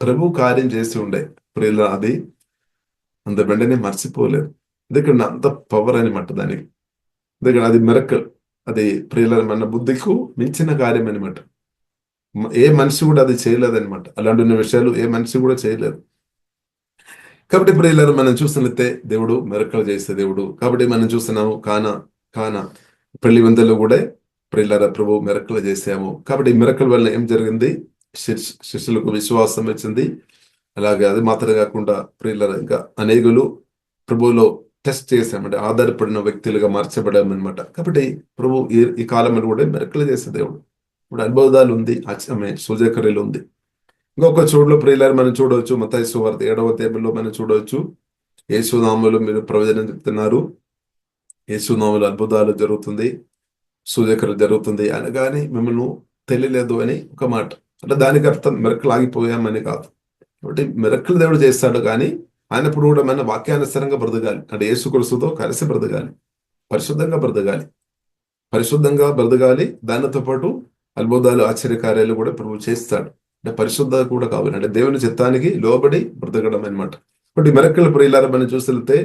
ప్రభు కార్యం చేసి ఉండే ప్రియులారా అది అంత వెంటనే మర్చిపోలేదు. ఎందుకంటే అంత పవర్ అనమాట దానికి. ఎందుకంటే అది మిరక్కల్. అది ప్రియులారా మన బుద్ధికు మించిన కార్యం అనమాట. ఏ మనిషి కూడా అది చేయలేదన్నమాట. అలాంటి విషయాలు ఏ మనిషి కూడా చేయలేదు. కాబట్టి ప్రియులారా మనం చూస్తున్నట్టే దేవుడు మిరక్కలు చేసే దేవుడు. కాబట్టి మనం చూస్తున్నాము కానా పెళ్లి విందులో కూడా ప్రియులారా ప్రభు మిరక్కలు చేసాము. కాబట్టి ఈ మిరక్కల వల్ల ఏం జరిగింది? శిష్యులకు విశ్వాసం వచ్చింది. అలాగే అది మాత్రం కాకుండా ప్రియులారా ఇంకా అనేకులు ప్రభువులో టెస్ట్ చేసామంటే ఆధారపడిన వ్యక్తులుగా మార్చబడామన్నమాట. కాబట్టి ప్రభు ఈ కాలంలో కూడా మిరక్కలు చేసే దేవుడు. ఇప్పుడు అద్భుతాలు ఉంది, సూచక్రియలు ఉంది. ఇంకొక చోట్ల ప్రియులారా మనం చూడవచ్చు. మత్తయి సువార్త 7వ అధ్యాయంలో మనం చూడవచ్చు. యేసునామములో మీరు ప్రవచనం చెప్తున్నారు, యేసునామములో అద్భుతాలు జరుగుతుంది, సూచక్రియలు జరుగుతుంది అనగానే మిమ్మల్ని తెలియలేదు అని ఒక మాట. అంటే దానికి అర్థం మిరక్కలు ఆగిపోయామని కాదు. కాబట్టి మిరక్కలు దేవుడు చేస్తాడు, కానీ ఆయనప్పుడు కూడా మన వాక్యానుసారంగా బ్రతకాలి. అంటే యేసుక్రీస్తుతో కలిసి బ్రతకాలి, పరిశుద్ధంగా బ్రతకాలి. దానితో పాటు అద్భుతాలు ఆశ్చర్యకార్యాలు కూడా ప్రభు చేస్తాడు. అంటే పరిశుద్ధ కూడా కావాలి, అంటే దేవుని చిత్తానికి లోబడి బ్రతకడం అనమాట. కాబట్టి మిరక్కల ప్రియులారా మనం చూస్తే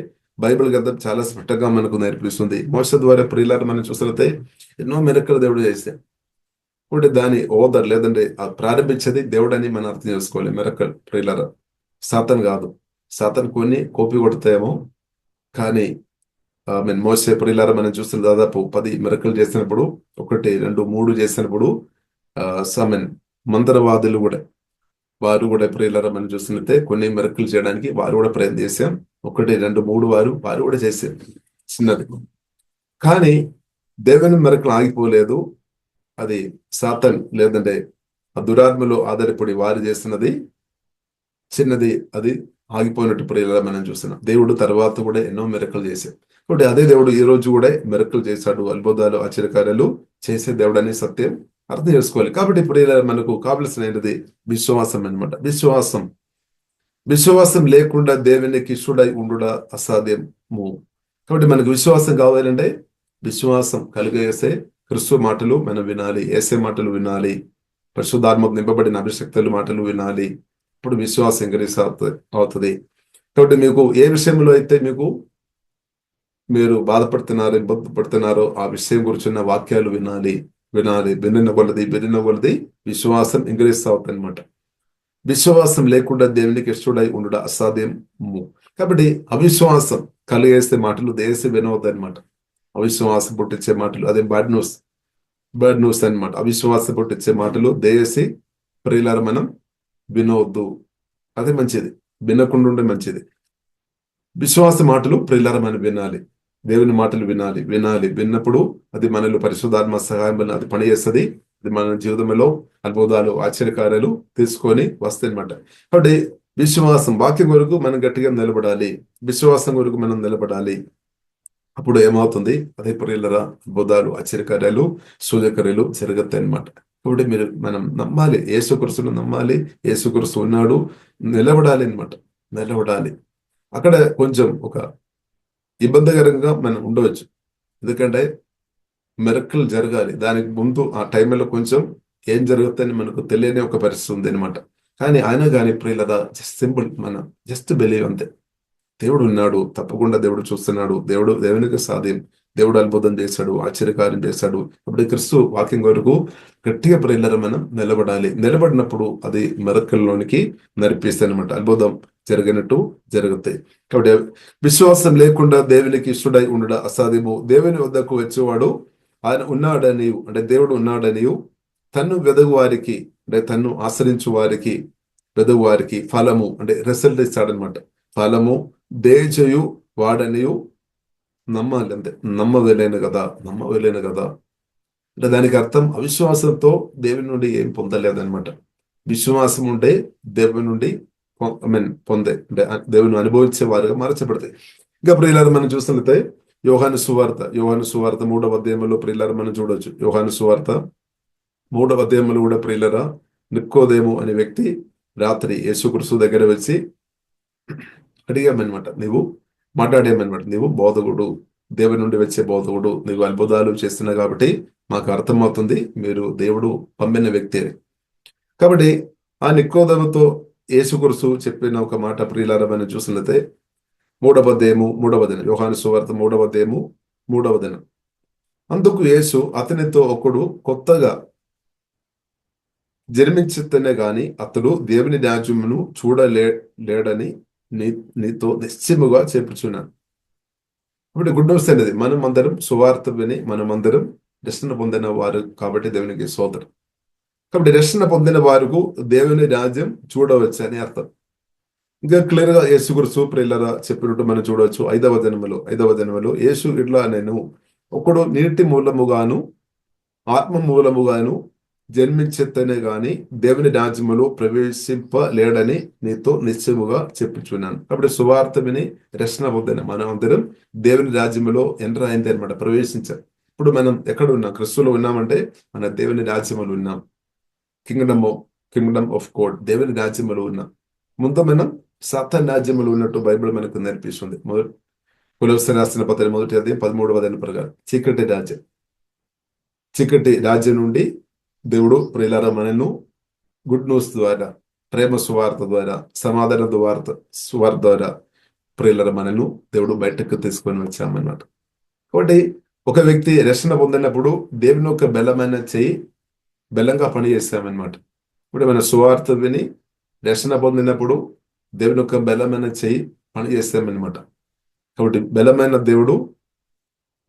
బైబిల్ గ్రంథం చాలా స్పష్టంగా మనకు నేర్పిస్తుంది. మోస ద్వారా ప్రియులారా మనం చూస్తే ఎన్నో మిరక్కలు దేవుడు చేస్తే కాబట్టి దాని ఓదర్ లేదంటే ప్రారంభించేది దేవుడు అని మనం అర్థం చేసుకోవాలి. మిరక్కల్ ప్రియులారా సాతాను కాదు. సాతాను కొన్ని కోపి కొడతాయేమో, కానీ మోసే ప్రియులారా మనం చూస్తున్న దాదాపు 10 మిరక్కలు చేసినప్పుడు 1, 2, 3 చేసినప్పుడు మంత్రవాదులు కూడా వారు కూడా ప్రియులారా మనం చూస్తున్నట్టే కొన్ని మిరక్కలు చేయడానికి వారు కూడా ప్రయత్నం చేశాం. 1, 2, 3 వారు కూడా చేశారు చిన్నది. కానీ దేవుని మిరక్కలు ఆగిపోలేదు. అది సాతాన్ లేదంటే ఆ దురాత్మలో ఆధారపడి వారు చేస్తున్నది చిన్నది, అది ఆగిపోయినట్టు ప్రియులారా మనం చూస్తున్నాం. దేవుడు తర్వాత కూడా ఎన్నో మిరక్కలు చేశాడు. కాబట్టి అదే దేవుడు ఈ రోజు కూడా మిరక్కలు చేశాడు, అద్భుతాలు ఆశ్చర్యకార్యాలు చేసే దేవుడు అనే సత్యం అర్థం చేసుకోవాలి. కాబట్టి ప్రియులారా మనకు కావలసినది విశ్వాసం అనమాట. విశ్వాసం లేకుండా దేవునికి ఇష్టడై ఉండుట అసాధ్యము. కాబట్టి మనకు విశ్వాసం కావాలంటే విశ్వాసం కలిగేసే క్రీస్తు మాటలు మనం వినాలి, యేసే మాటలు వినాలి, పరిశుద్ధాత్మకు నింపబడిన అభిషక్తుల మాటలు వినాలి. ఇప్పుడు విశ్వాసం ఇంక్రీజ్ అవుతుంది. కాబట్టి మీకు ఏ విషయంలో అయితే మీరు బాధపడుతున్నారో ఇబ్బంది పడుతున్నారో ఆ విషయం గురించిన వాక్యాలు వినాలి. వినిన కొలది విశ్వాసం ఇంక్రీజ్ అవుతుంది అనమాట. విశ్వాసం లేకుండా దేవునికి ఇష్టడై ఉండుట అసాధ్యము. కాబట్టి అవిశ్వాసం కలిగేసే మాటలు దేశ వినవద్దు అనమాట. అవిశ్వాసం పుట్టించే మాటలు అదే బ్యాడ్ న్యూస్ అనమాట. అవిశ్వాసం పుట్టించే మాటలు దేశీ ప్రియులారా మనం వినవద్దు. అది మంచిది. వినకుండా ఉండే మంచిది. విశ్వాస మాటలు ప్రియులారా మనం వినాలి. దేవుని మాటలు వినాలి. విన్నప్పుడు అది మనలో పరిశుద్ధాత్మ సహాయం వల్ల అది పనిచేస్తుంది. అది మన జీవితంలో అద్భుతాలు, ఆశ్చర్యకార్యాలు తీసుకొని వస్తాయన్నమాట. కాబట్టి విశ్వాసం, వాక్యం కొరకు మనం గట్టిగా నిలబడాలి. విశ్వాసం కొరకు మనం నిలబడాలి. అప్పుడు ఏమవుతుంది? అదే ప్రియులరా, అద్భుతాలు, ఆశ్చర్యకార్యాలు, సూచకర్యాలు జరుగుతాయి అన్నమాట. కాబట్టి మనం నమ్మాలి, యేసుక్రీస్తును నమ్మాలి. యేసుక్రీస్తు ఉన్నాడు, నిలబడాలి అన్నమాట. నిలబడాలి. అక్కడ కొంచెం ఒక ఇబ్బందికరంగా మనం ఉండవచ్చు. ఎందుకంటే మిరక్కలు జరగాలి. దానికి ముందు ఆ టైంలో కొంచెం ఏం జరుగుతుందని మనకు తెలియని ఒక పరిస్థితి ఉంది అనమాట. కానీ ఆయన కానీ ప్రియులరా, జస్ట్ సింపుల్, మనం జస్ట్ బిలీవ్ అంతే. దేవుడు ఉన్నాడు, తప్పకుండా దేవుడు చూస్తున్నాడు. దేవునికి సాధ్యం. దేవుడు అద్భుతం చేశాడు, ఆశ్చర్యకార్యం చేశాడు. అప్పుడు క్రీస్తు వాక్యం వరకు గట్టిగా ప్రియులరా మనం నిలబడాలి. నిలబడినప్పుడు అది మెరకల్లోనికి నడిపిస్తాయి అనమాట. అద్భుతం జరిగినట్టు జరుగుతాయి. కాబట్టి విశ్వాసం లేకుండా దేవునికి ఇష్టడై ఉండడం అసాధ్యము. దేవుని వద్దకు వచ్చేవాడు ఆయన ఉన్నాడని, అంటే దేవుడు ఉన్నాడని తన్ను వెదగు వారికి, అంటే తన్ను ఆశ్రయించు వారికి, వెదగు వారికి ఫలము, అంటే రిజల్ట్ ఇస్తాడనమాట. ఫలము దేజయు వాడనియు నమ్మాలి అంతే. నమ్మవలేను కదా. అంటే దానికి అర్థం అవిశ్వాసంతో దేవుని నుండి ఏం పొందలేదనమాట. విశ్వాసం ఉంటే దేవుని నుండి పొందే, అంటే దేవుని అనుభవించే వారుగా మార్చబడతాయి. ఇంకా ప్రియులారా మనం చూసినట్లయితే యోహాను సువార్త 3వ అధ్యాయంలో ప్రియులారా మనం చూడవచ్చు. యోహాను సువార్త 3వ అధ్యాయంలో కూడా ప్రియులారా, నికోదేము అనే వ్యక్తి రాత్రి యేసుక్రీస్తు దగ్గర వచ్చి అడిగామన్నమాట. మాట్లాడామన్నమాట. నీవు బోధకుడు, దేవుని నుండి వచ్చే బోధకుడు, నీవు అద్భుతాలు చేస్తున్నావు కాబట్టి మాకు అర్థమవుతుంది మీరు దేవుడు పంపిన వ్యక్తి అని. కాబట్టి ఆ నికోదేముతో యేసుక్రీస్తు చెప్పిన ఒక మాట ప్రియులారా మనం చూసినట్లయితే 3వ అధ్యాయము 3వ దినం, యోహాను సువార్త 3వ అధ్యాయము 3వ దినం. అందుకు యేసు అతనితో ఒకడు కొత్తగా జన్మించితేనే గాని అతడు దేవుని రాజ్యమును చూడలేడని నీతో నిశ్చయముగా చెప్పుచున్నాను. ఇప్పుడు గుడ్ న్యూస్ అనేది మనం అందరం సువార్త విని మనమందరం రక్షణ పొందిన వారు కాబట్టి దేవునికి స్తోత్రం. కాబట్టి రక్షణ పొందిన వారికి దేవుని రాజ్యం చూడవచ్చు అని అర్థం. ఇంకా క్లియర్ గా యేసుక్రీస్తు ప్రియులారా చెప్పినట్టు మనం చూడవచ్చు. 5వ దినములో యేసు ఇట్లా, నేను ఒకడు నీటి మూలముగాను ఆత్మ మూలముగాను జన్మించేతనే గాని దేవుని రాజ్యములో ప్రవేశింపలేడని నీతో నిశ్చయముగా చెప్పుచున్నాను. కాబట్టి సువార్త విని రక్షణ పొందిన మనం అందరం దేవుని రాజ్యములో ఎంటర్ అయింది అనమాట, ప్రవేశించాం. ఇప్పుడు మనం ఎక్కడ ఉన్నాం? క్రీస్తులో ఉన్నామంటే మన దేవుని రాజ్యములు ఉన్నాం. కింగ్డమ్ ఆఫ్ గాడ్, దేవుని రాజ్యములు ఉన్నాం. ముందు మనం సాతాను రాజ్యములు ఉన్నట్టు బైబిల్ మనకు నేర్పిస్తుంది. కొలొస్సీయులకు రాసిన పత్రిక 1వ అధ్యాయం 13వ వచనం ప్రకారం చీకటి రాజ్యం నుండి దేవుడు ప్రియులారా మనను గుడ్ న్యూస్ ద్వారా, ప్రేమ సువార్త ద్వారా, సమాధాన సువార్త ద్వారా ప్రియులారా మనను దేవుడు బయటకు తీసుకొని వచ్చామన్నమాట. కాబట్టి ఒక వ్యక్తి రక్షణ పొందినప్పుడు దేవుని యొక్క బలమైన చెయ్యి బలంగా పనిచేస్తామన్నమాట. ఇప్పుడు మన సువార్త విని రక్షణ పొందినప్పుడు దేవుని యొక్క బలమైన చెయ్యి పనిచేస్తామన్నమాట. కాబట్టి బలమైన దేవుడు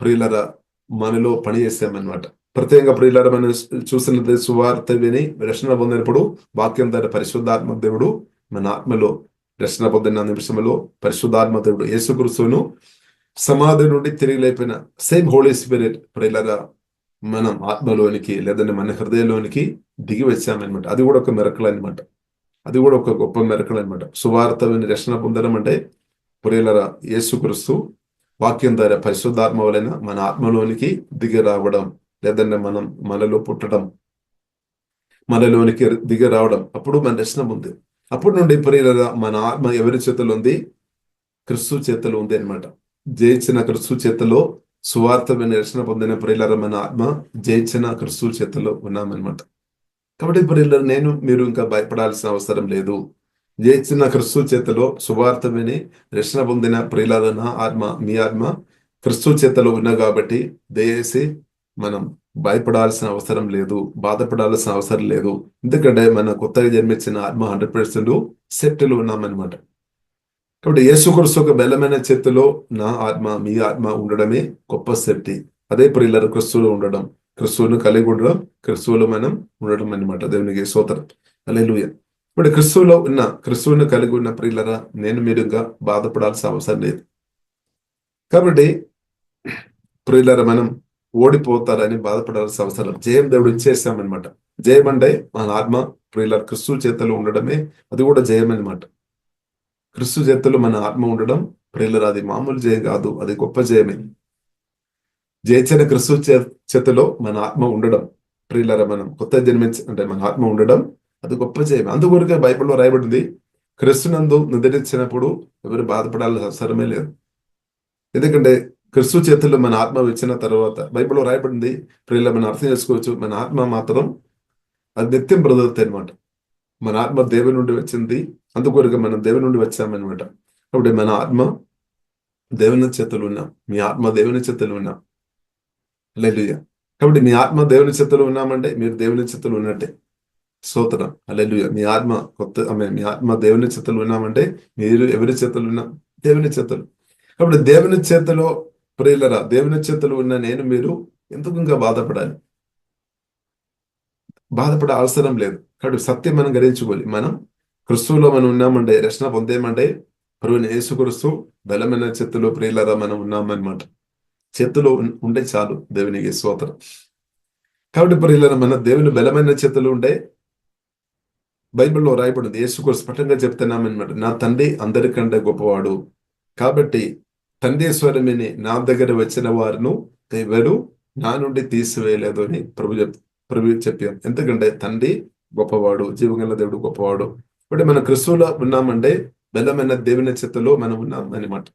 ప్రియులారా మనలో పనిచేస్తామన్నమాట. ప్రత్యేకంగా ప్రియులారా మనం చూసినది సువార్త విని రక్షణ పొందినప్పుడు వాక్యం ద్వారా పరిశుద్ధాత్మ దేవుడు మన ఆత్మలో, రక్షణ పొందిన నిమిషంలో పరిశుద్ధాత్మ దేవుడు యేసుక్రీస్తును సమాధి నుండి తిరిగి లేపిన సేమ్ హోలీ స్పిరిట్ ప్రియులారా మనం ఆత్మలోనికి లేదంటే మన హృదయంలోనికి దిగి వచ్చామన్నమాట. అది కూడా ఒక మెరకల్ అనమాట. అది కూడా ఒక గొప్ప మెరకల్ అనమాట. సువార్త విని రక్షణ పొందడం అంటే ప్రియులారా యేసుక్రీస్తు వాక్యం ద్వారా పరిశుద్ధాత్మ వలన మన ఆత్మలోనికి దిగి రావడం, లేదంటే మనం మనలో పుట్టడం, మనలోనికి దిగి రావడం, అప్పుడు మన రక్షణ ఉంది. అప్పుడు నుండి ప్రియులారా మన ఆత్మ ఎవరి చేతిలో ఉంది? క్రీస్తు చేతిలో ఉంది అనమాట. జయించిన క్రీస్తు చేతిలో, సువార్త విని రక్షణ పొందిన ప్రియులారా మన ఆత్మ జయించిన క్రీస్తు చేతిలో ఉన్నామన్నమాట. కాబట్టి ప్రియులారా మీరు ఇంకా భయపడాల్సిన అవసరం లేదు. జయించిన క్రీస్తు చేతిలో, సువార్త విని రక్షణ పొందిన ప్రియులారా నా ఆత్మ, మీ ఆత్మ క్రీస్తు చేతిలో ఉన్నా కాబట్టి దయచేసి మనం భయపడాల్సిన అవసరం లేదు, బాధపడాల్సిన అవసరం లేదు. ఎందుకంటే మన కొత్తగా జన్మించిన ఆత్మ 100% సెట్లో ఉన్నామన్నమాట. కాబట్టి యేసుక్రీస్తు ఒక బలమైన చేతిలో నా ఆత్మ, మీ ఆత్మ ఉండడమే గొప్ప శక్తి. అదే ప్రియులారా క్రీస్తులో ఉండడం, క్రీస్తువును కలిగి ఉండడం, క్రీస్తువులో మనం ఉండడం అన్నమాట. దేవునికి స్తోత్రం. హల్లెలూయా. ఇప్పుడు క్రిస్తువుని కలిగి ఉన్న ప్రియులరా, నేను మీరుగా బాధపడాల్సిన అవసరం లేదు. కాబట్టి ప్రియులరా, మనం ఓడిపోతారని బాధపడాల్సిన అవసరం, జయం దేవుడు ఇచ్చేసామన్నమాట. జయం అంటే మన ఆత్మ ప్రియులరా క్రిస్తు చేతుల్లో ఉండడమే, అది కూడా జయం అనమాట. క్రిస్తు చేతుల్లో మన ఆత్మ ఉండడం ప్రియులరా, అది మామూలు జయం కాదు, అది గొప్ప జయమే. జయించిన క్రిస్తు చేతిలో మన ఆత్మ ఉండడం ప్రియులరా, మనం కొత్త అంటే మన ఆత్మ ఉండడం అది గొప్ప జయం. అందుకొరకే బైబిల్లో రాయబడింది, క్రిస్తునందు నిద్రించినప్పుడు ఎవరు బాధపడాల్సిన అవసరమే లేదు. ఎందుకంటే క్రిస్తు చేతుల్లో మన ఆత్మ వచ్చిన తర్వాత బైబిల్లో రాయబడింది ప్రియుల, మనం అర్థం చేసుకోవచ్చు, మన ఆత్మ మాత్రం అది నిత్యం బ్రతుకుతాయి అనమాట. మన ఆత్మ దేవుని నుండి వచ్చింది, అందుకొరకు మనం దేవుని నుండి వచ్చామన్నమాట. కాబట్టి మన ఆత్మ దేవుని చేతులు ఉన్నాం, మీ ఆత్మ దేవుని చేతులు ఉన్నాం. హల్లెలూయా. కాబట్టి మీ ఆత్మ దేవుని చేతులు ఉన్నామంటే మీరు దేవుని చేతులు ఉన్నట్టే. స్తోత్రం. హల్లెలూయా. మీ ఆత్మ దేవుని చేతులు ఉన్నామంటే మీరు ఎవరి చేతులు ఉన్నా? దేవుని చేతులు. కాబట్టి దేవుని చేతిలో ప్రియులరా, దేవుని చేతులు ఉన్న నేను మీరు ఎందుకు ఇంకా బాధపడాలి? బాధపడే అవసరం లేదు. కాబట్టి సత్యం మనం గ్రహించుకోవాలి. మనం క్రిస్తువులో మనం ఉన్నామంటే, రక్షణ పొందేమంటే ప్రభువైన యేసుక్రీస్తు బలమైన చేతిలో ప్రియులరా మనం ఉన్నామన్నమాట. చేతిలో ఉంటే చాలు, దేవునికి స్తోత్రం. కాబట్టి ప్రియులరా, మన దేవుని బలమైన చేతులు ఉంటే బైబిల్లో రాయబడింది, యేసుక్రీస్తు స్పష్టంగా చెప్తున్నామన్నమాట, నా తండ్రి అందరికంటే గొప్పవాడు, కాబట్టి తండ్రి స్వరమిని నా దగ్గర వచ్చిన వారిను ఎవరు నా నుండి తీసివేయలేదు అని ప్రభు చెప్పాం. ఎందుకంటే తండ్రి గొప్పవాడు, జీవగల దేవుడు గొప్పవాడు. కాబట్టి మన క్రిస్తువులో ఉన్నామంటే బలమైన దేవుని చేతిలో మనం ఉన్నాం అనమాట.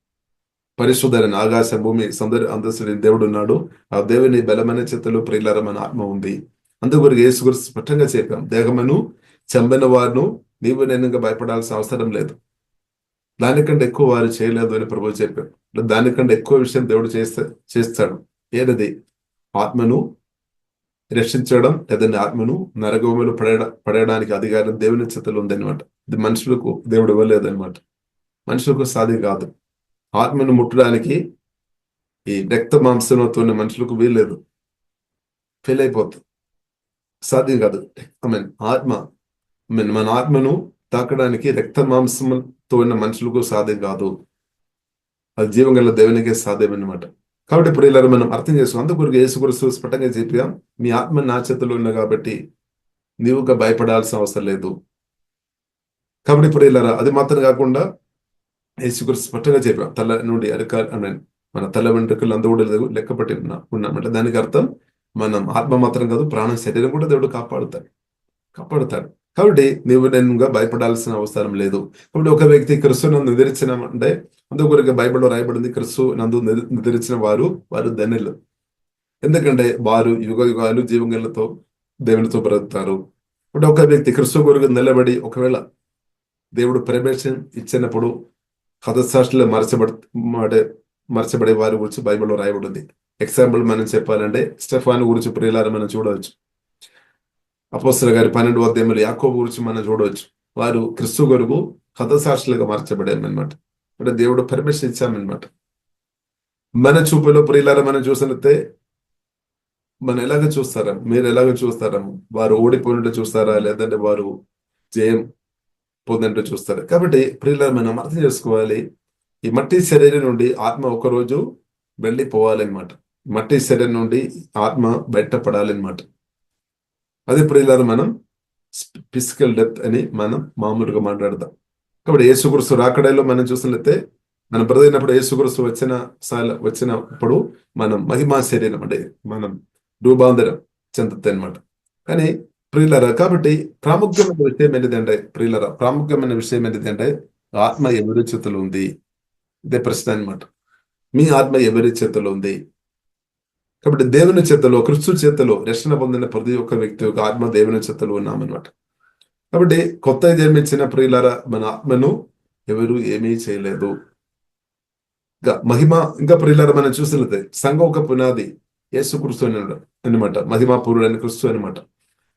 పరిశుద్ధమైన ఆకాశం భూమి అందస్తుని దేవుడు ఉన్నాడు. ఆ దేవుని బలమైన చేతిలో ప్రియులారా మన ఆత్మ ఉంది. అందుకొరకు యేసుక్రీస్తు స్పష్టంగా చెప్పాం, దేహమును చంపిన వారును నీవు నేను భయపడాల్సిన అవసరం లేదు, దానికంటే ఎక్కువ వారు చేయలేదు అని ప్రభు చెప్పారు. దానికంటే ఎక్కువ విషయం దేవుడు చేస్తాడు. ఏదది? ఆత్మను రక్షించడం, లేదంటే ఆత్మను నరకములో పడేయడానికి అధికారం దేవుని చేతిలో ఉందన్నమాట. ఇది మనుషులకు దేవుడు ఇవ్వలేదన్నమాట. మనుషులకు సాధ్యం కాదు. ఆత్మను ముట్టడానికి ఈ రక్త మాంసంతో ఉన్న మనుషులకు వీల్లేదు, ఫెయిల్ అయిపోతుంది, సాధ్యం కాదు. మన ఆత్మను తాకడానికి రక్త మాంసంతో ఉన్న మనుషులకు సాధ్యం కాదు, అది జీవం గల దేవునికే సాధ్యం అన్నమాట. కాబట్టి ఇప్పుడు ఇలా మనం అర్థం చేసుకో, అందుకొరకు యేసుక్రీస్తు స్పష్టంగా చెప్పాం, మీ ఆత్మ నా చేతిలో ఉన్న కాబట్టి నీవుగా భయపడాల్సిన అవసరం లేదు. కాబట్టి ఇప్పుడు ఇలా అది మాత్రం కాకుండా యేసుక్రీస్తు స్పష్టంగా చెప్పాం, తల నుండి మన తల వెంట్రుకలు అందకూడదు లెక్కపట్టి ఉన్నామంటే దానికి అర్థం మనం ఆత్మ మాత్రం కాదు, ప్రాణ శరీరం కూడా దేవుడు కాపాడుతాడు. కాబట్టి నీవు నేనుగా భయపడాల్సిన అవసరం లేదు. కాబట్టి ఒక వ్యక్తి క్రిస్తునందు నిద్రించినామంటే, అందుకొరకు బైబిల్లో రాయబడింది, క్రిస్తునందు నిద్రించిన వారు ధన్యులు, ఎందుకంటే వారు యుగ యుగాలు జీవములతో దేవునితో బ్రతుకుతారు. ఇప్పుడు ఒక వ్యక్తి క్రిస్తు కొరకు నిలబడి ఒకవేళ దేవుడు పర్మిషన్ ఇచ్చినప్పుడు హతసాక్షులు మరచబడే వారి గురించి బైబిల్లో రాయబడింది. ఎగ్జాంపుల్ మనం చెప్పాలంటే స్టెఫాను గురించి ప్రియులారా మనం చూడవచ్చు. అపోస్తలుల గారి 12వ అధ్యాయంలో యాకోబు గురించి మనం చూడవచ్చు. వారు క్రిస్తు కొరకు హతసాక్షులుగా మార్చబడారన్నమాట. అంటే దేవుడు పర్మిషన్ ఇచ్చామన్నమాట. మన చూపులో ప్రియులారా మనం చూసినట్టే మనం మీరు ఎలాగ చూస్తారా? వారు ఓడిపోయినట్టు చూస్తారా, లేదంటే వారు జయం పొందినట్టు చూస్తారా? కాబట్టి ప్రియులారా మనం అర్థం చేసుకోవాలి, ఈ మట్టి శరీరం నుండి ఆత్మ ఒకరోజు వెళ్ళిపోవాలన్నమాట. మట్టి శరీరం నుండి ఆత్మ బయటపడాలన్నమాట. అదే ప్రియులారా మనం ఫిజికల్ డెత్ అని మనం మామూలుగా మాట్లాడతాం. కాబట్టి యేసుక్రీస్తు రాకడలో మనం చూసినట్లయితే, మనం బ్రతికినప్పుడు యేసుక్రీస్తు వచ్చినప్పుడు మనం మహిమా శరీరం అంటే మనం రూపాంతరం చెందుతాయి అనమాట. కానీ ప్రియులారా, కాబట్టి ప్రాముఖ్యమైన విషయం ఏంటిదంటే ఆత్మ ఎవరి చేతిలో ఉంది? ఇదే ప్రశ్న అనమాట. మీ ఆత్మ ఎవరి చేతిలో ఉంది? కాబట్టి దేవుని చేతిలో, క్రిస్తు చేతిలో రక్షణ పొందిన ప్రతి ఒక్క వ్యక్తి యొక్క ఆత్మ దేవుని చేతిలో ఉన్నామన్నమాట. కాబట్టి కొత్తగా జన్మించిన ప్రియులారా, మన ఆత్మను ఎవరు ఏమీ చేయలేదు. ఇంకా ప్రియులారా మనం చూసినట్లయితే సంఘం ఒక పునాది యేసుక్రీస్తు అనమాట. మహిమాపూరుడైన క్రిస్తు అనమాట.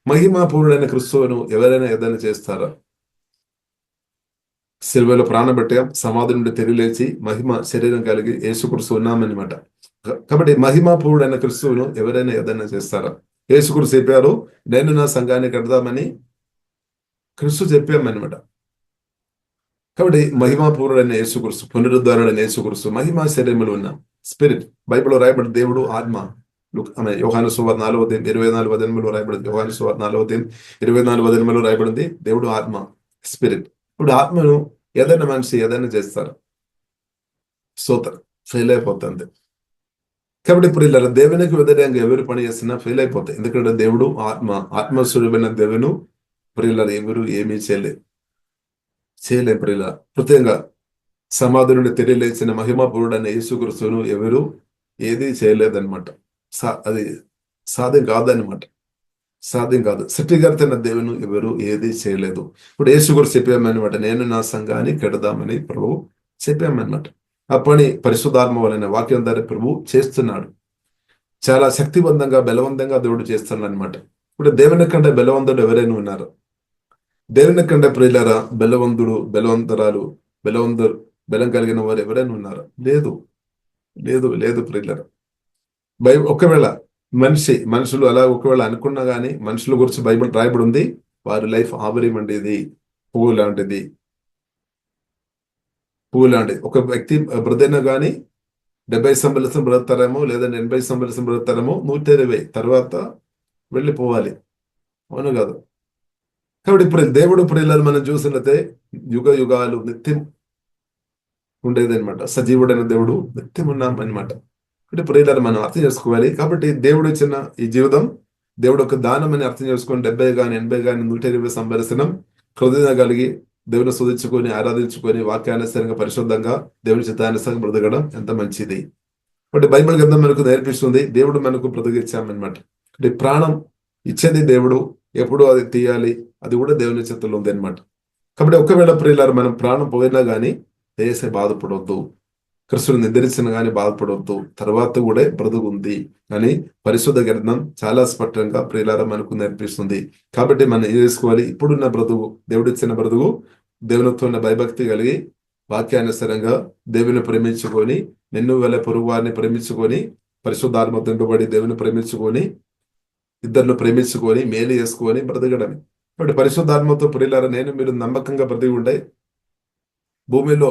మహిమాపూరుడైన క్రిస్తువును ఎవరైనా ఏదైనా చేస్తారా? సిలువలో ప్రాణబట్టాం, సమాధి నుండి తిరిగిలేచి మహిమ శరీరం కలిగి యేసుక్రీస్తు ఉన్నామన్నమాట. కాబట్టి మహిమాపూరుడైన క్రిస్తువును ఎవరైనా ఏదైనా చేస్తారా? యేసుక్రీస్తు చెప్పారు, నేను నా సంఘాన్ని కడదామని క్రీస్తు చెప్పామన్నమాట. కాబట్టి మహిమాపూర్ణుడైన యేసుక్రీస్తు, పునరుద్ధారుడైన యేసుక్రీస్తు మహిమా శరీరములు ఉన్న స్పిరిట్. బైబిల్లో రాయబడి దేవుడు ఆత్మ. ఆమె యోహాను సువార్త 4:24 రాయబడింది. యోహాను సువార్త 4:24 రాయబడింది దేవుడు ఆత్మ, స్పిరిట్. ఇప్పుడు ఆత్మను ఏదైనా మనిషి ఏదైనా చేస్తారు, స్తోత్రం, ఫెయిల్ అయిపోతుంది. కాబట్టి ఇప్పుడు ఇలా దేవునికి వ్యతిరేకంగా ఎవరు పని చేస్తున్నా ఫెయిల్ అయిపోతాయి. ఎందుకంటే దేవుడు ఆత్మ, ఆత్మస్వరూపమైన దేవుడు ప్రియులను ఎవరు ఏమీ చేయలేం ప్రియుల. ప్రత్యేకంగా సమాధి నుండి తెలియలేచిన మహిమాపూరుడైన యేసుక్రీస్తును ఎవరు ఏది చేయలేదన్నమాట. అది సాధ్యం కాదన్నమాట. సాధ్యం కాదు. సృష్టికర్తైన దేవుని ఎవరు ఏది చేయలేదు. ఇప్పుడు యేసుక్రీస్తు చెప్పామన్నమాట, నేను నా సంఘాన్ని కడదామని ప్రభువు చెప్పామన్నమాట. ఆ పని పరిశుద్ధాత్మ వలన వాక్యం ద్వారా ప్రభువు చేస్తున్నాడు. చాలా శక్తివంతంగా బలవంతంగా దేవుడు చేస్తున్నాడు అనమాట. ఇప్పుడు దేవుని కంటే బలవంతుడు ఎవరైనా ఉన్నారు? దేవుని కంటే ప్రియులారా బలవంతురాలు, బలం కలిగిన వారు ఎవరైనా ఉన్నారు? లేదు లేదు లేదు ప్రియులారా. ఒకవేళ మనుషులు అలా ఒకవేళ అనుకున్నా గానీ, మనుషుల గురించి బైబిల్ రాయబడి ఉంది, వారి లైఫ్ ఆవిరి వంటిది, పువ్వు లాంటిది. ఒక వ్యక్తి బ్రదైనా గానీ 70 సంవత్సరం బ్రతుకుతారేమో, లేదా 80 సంవత్సరం బ్రతుకుతారేమో, 120 తర్వాత వెళ్ళిపోవాలి. అవును కాదు? కాబట్టి ఇప్పుడు దేవుడు ప్రియులను మనం చూసినట్లయితే యుగ యుగాలు నిత్యం ఉండేది అనమాట. సజీవుడైన దేవుడు నిత్యం ఉన్నాం అనమాట. అంటే ప్రియులను మనం అర్థం చేసుకోవాలి. కాబట్టి దేవుడు ఇచ్చిన ఈ జీవితం దేవుడు ఒక దానం అని అర్థం చేసుకొని 70 గాని 80 గాని 120 సంవత్సరం హృదయం కలిగి దేవుని స్తుతించుకొని ఆరాధించుకొని వాక్యానుసారంగా పరిశుద్ధంగా దేవుని చిత్తానుసారంగా బ్రతకడం ఎంత మంచిది. కాబట్టి బైబిల్ గ్రంథం మనకు నేర్పిస్తుంది, దేవుడు మనకు బ్రతికిచ్చామన్నమాట. అంటే ప్రాణం ఇచ్చేది దేవుడు, ఎప్పుడు అది తీయాలి అది కూడా దేవుని చేతుల్లో ఉంది అనమాట. కాబట్టి ఒకవేళ ప్రియులారు మనం ప్రాణం పోయినా గానీ దేశ బాధపడవద్దు, క్రిస్తుని నిద్రించిన గానీ బాధపడవద్దు, తర్వాత కూడా బ్రతుకుంది అని పరిశుద్ధ గ్రంథం చాలా స్పష్టంగా ప్రియులారా మనకు నేర్పిస్తుంది. కాబట్టి మనం ఏం చేసుకోవాలి? ఇప్పుడున్న బ్రతుకు, దేవుడిచ్చిన బ్రతుకు దేవునితో ఉన్న భయభక్తి కలిగి వాక్యానుసారంగా దేవుని ప్రేమించుకొని, నిన్ను వేల పొరుగు వారిని ప్రేమించుకొని, పరిశుద్ధాత్మ తింపబడి దేవుని ప్రేమించుకొని, ఇద్దరిని ప్రేమించుకొని మేలు చేసుకొని బ్రతకడమే. కాబట్టి పరిశుద్ధాత్మతో ప్రియులారా నేను మీరు నమ్మకంగా బ్రతికి ఉంటే భూమిలో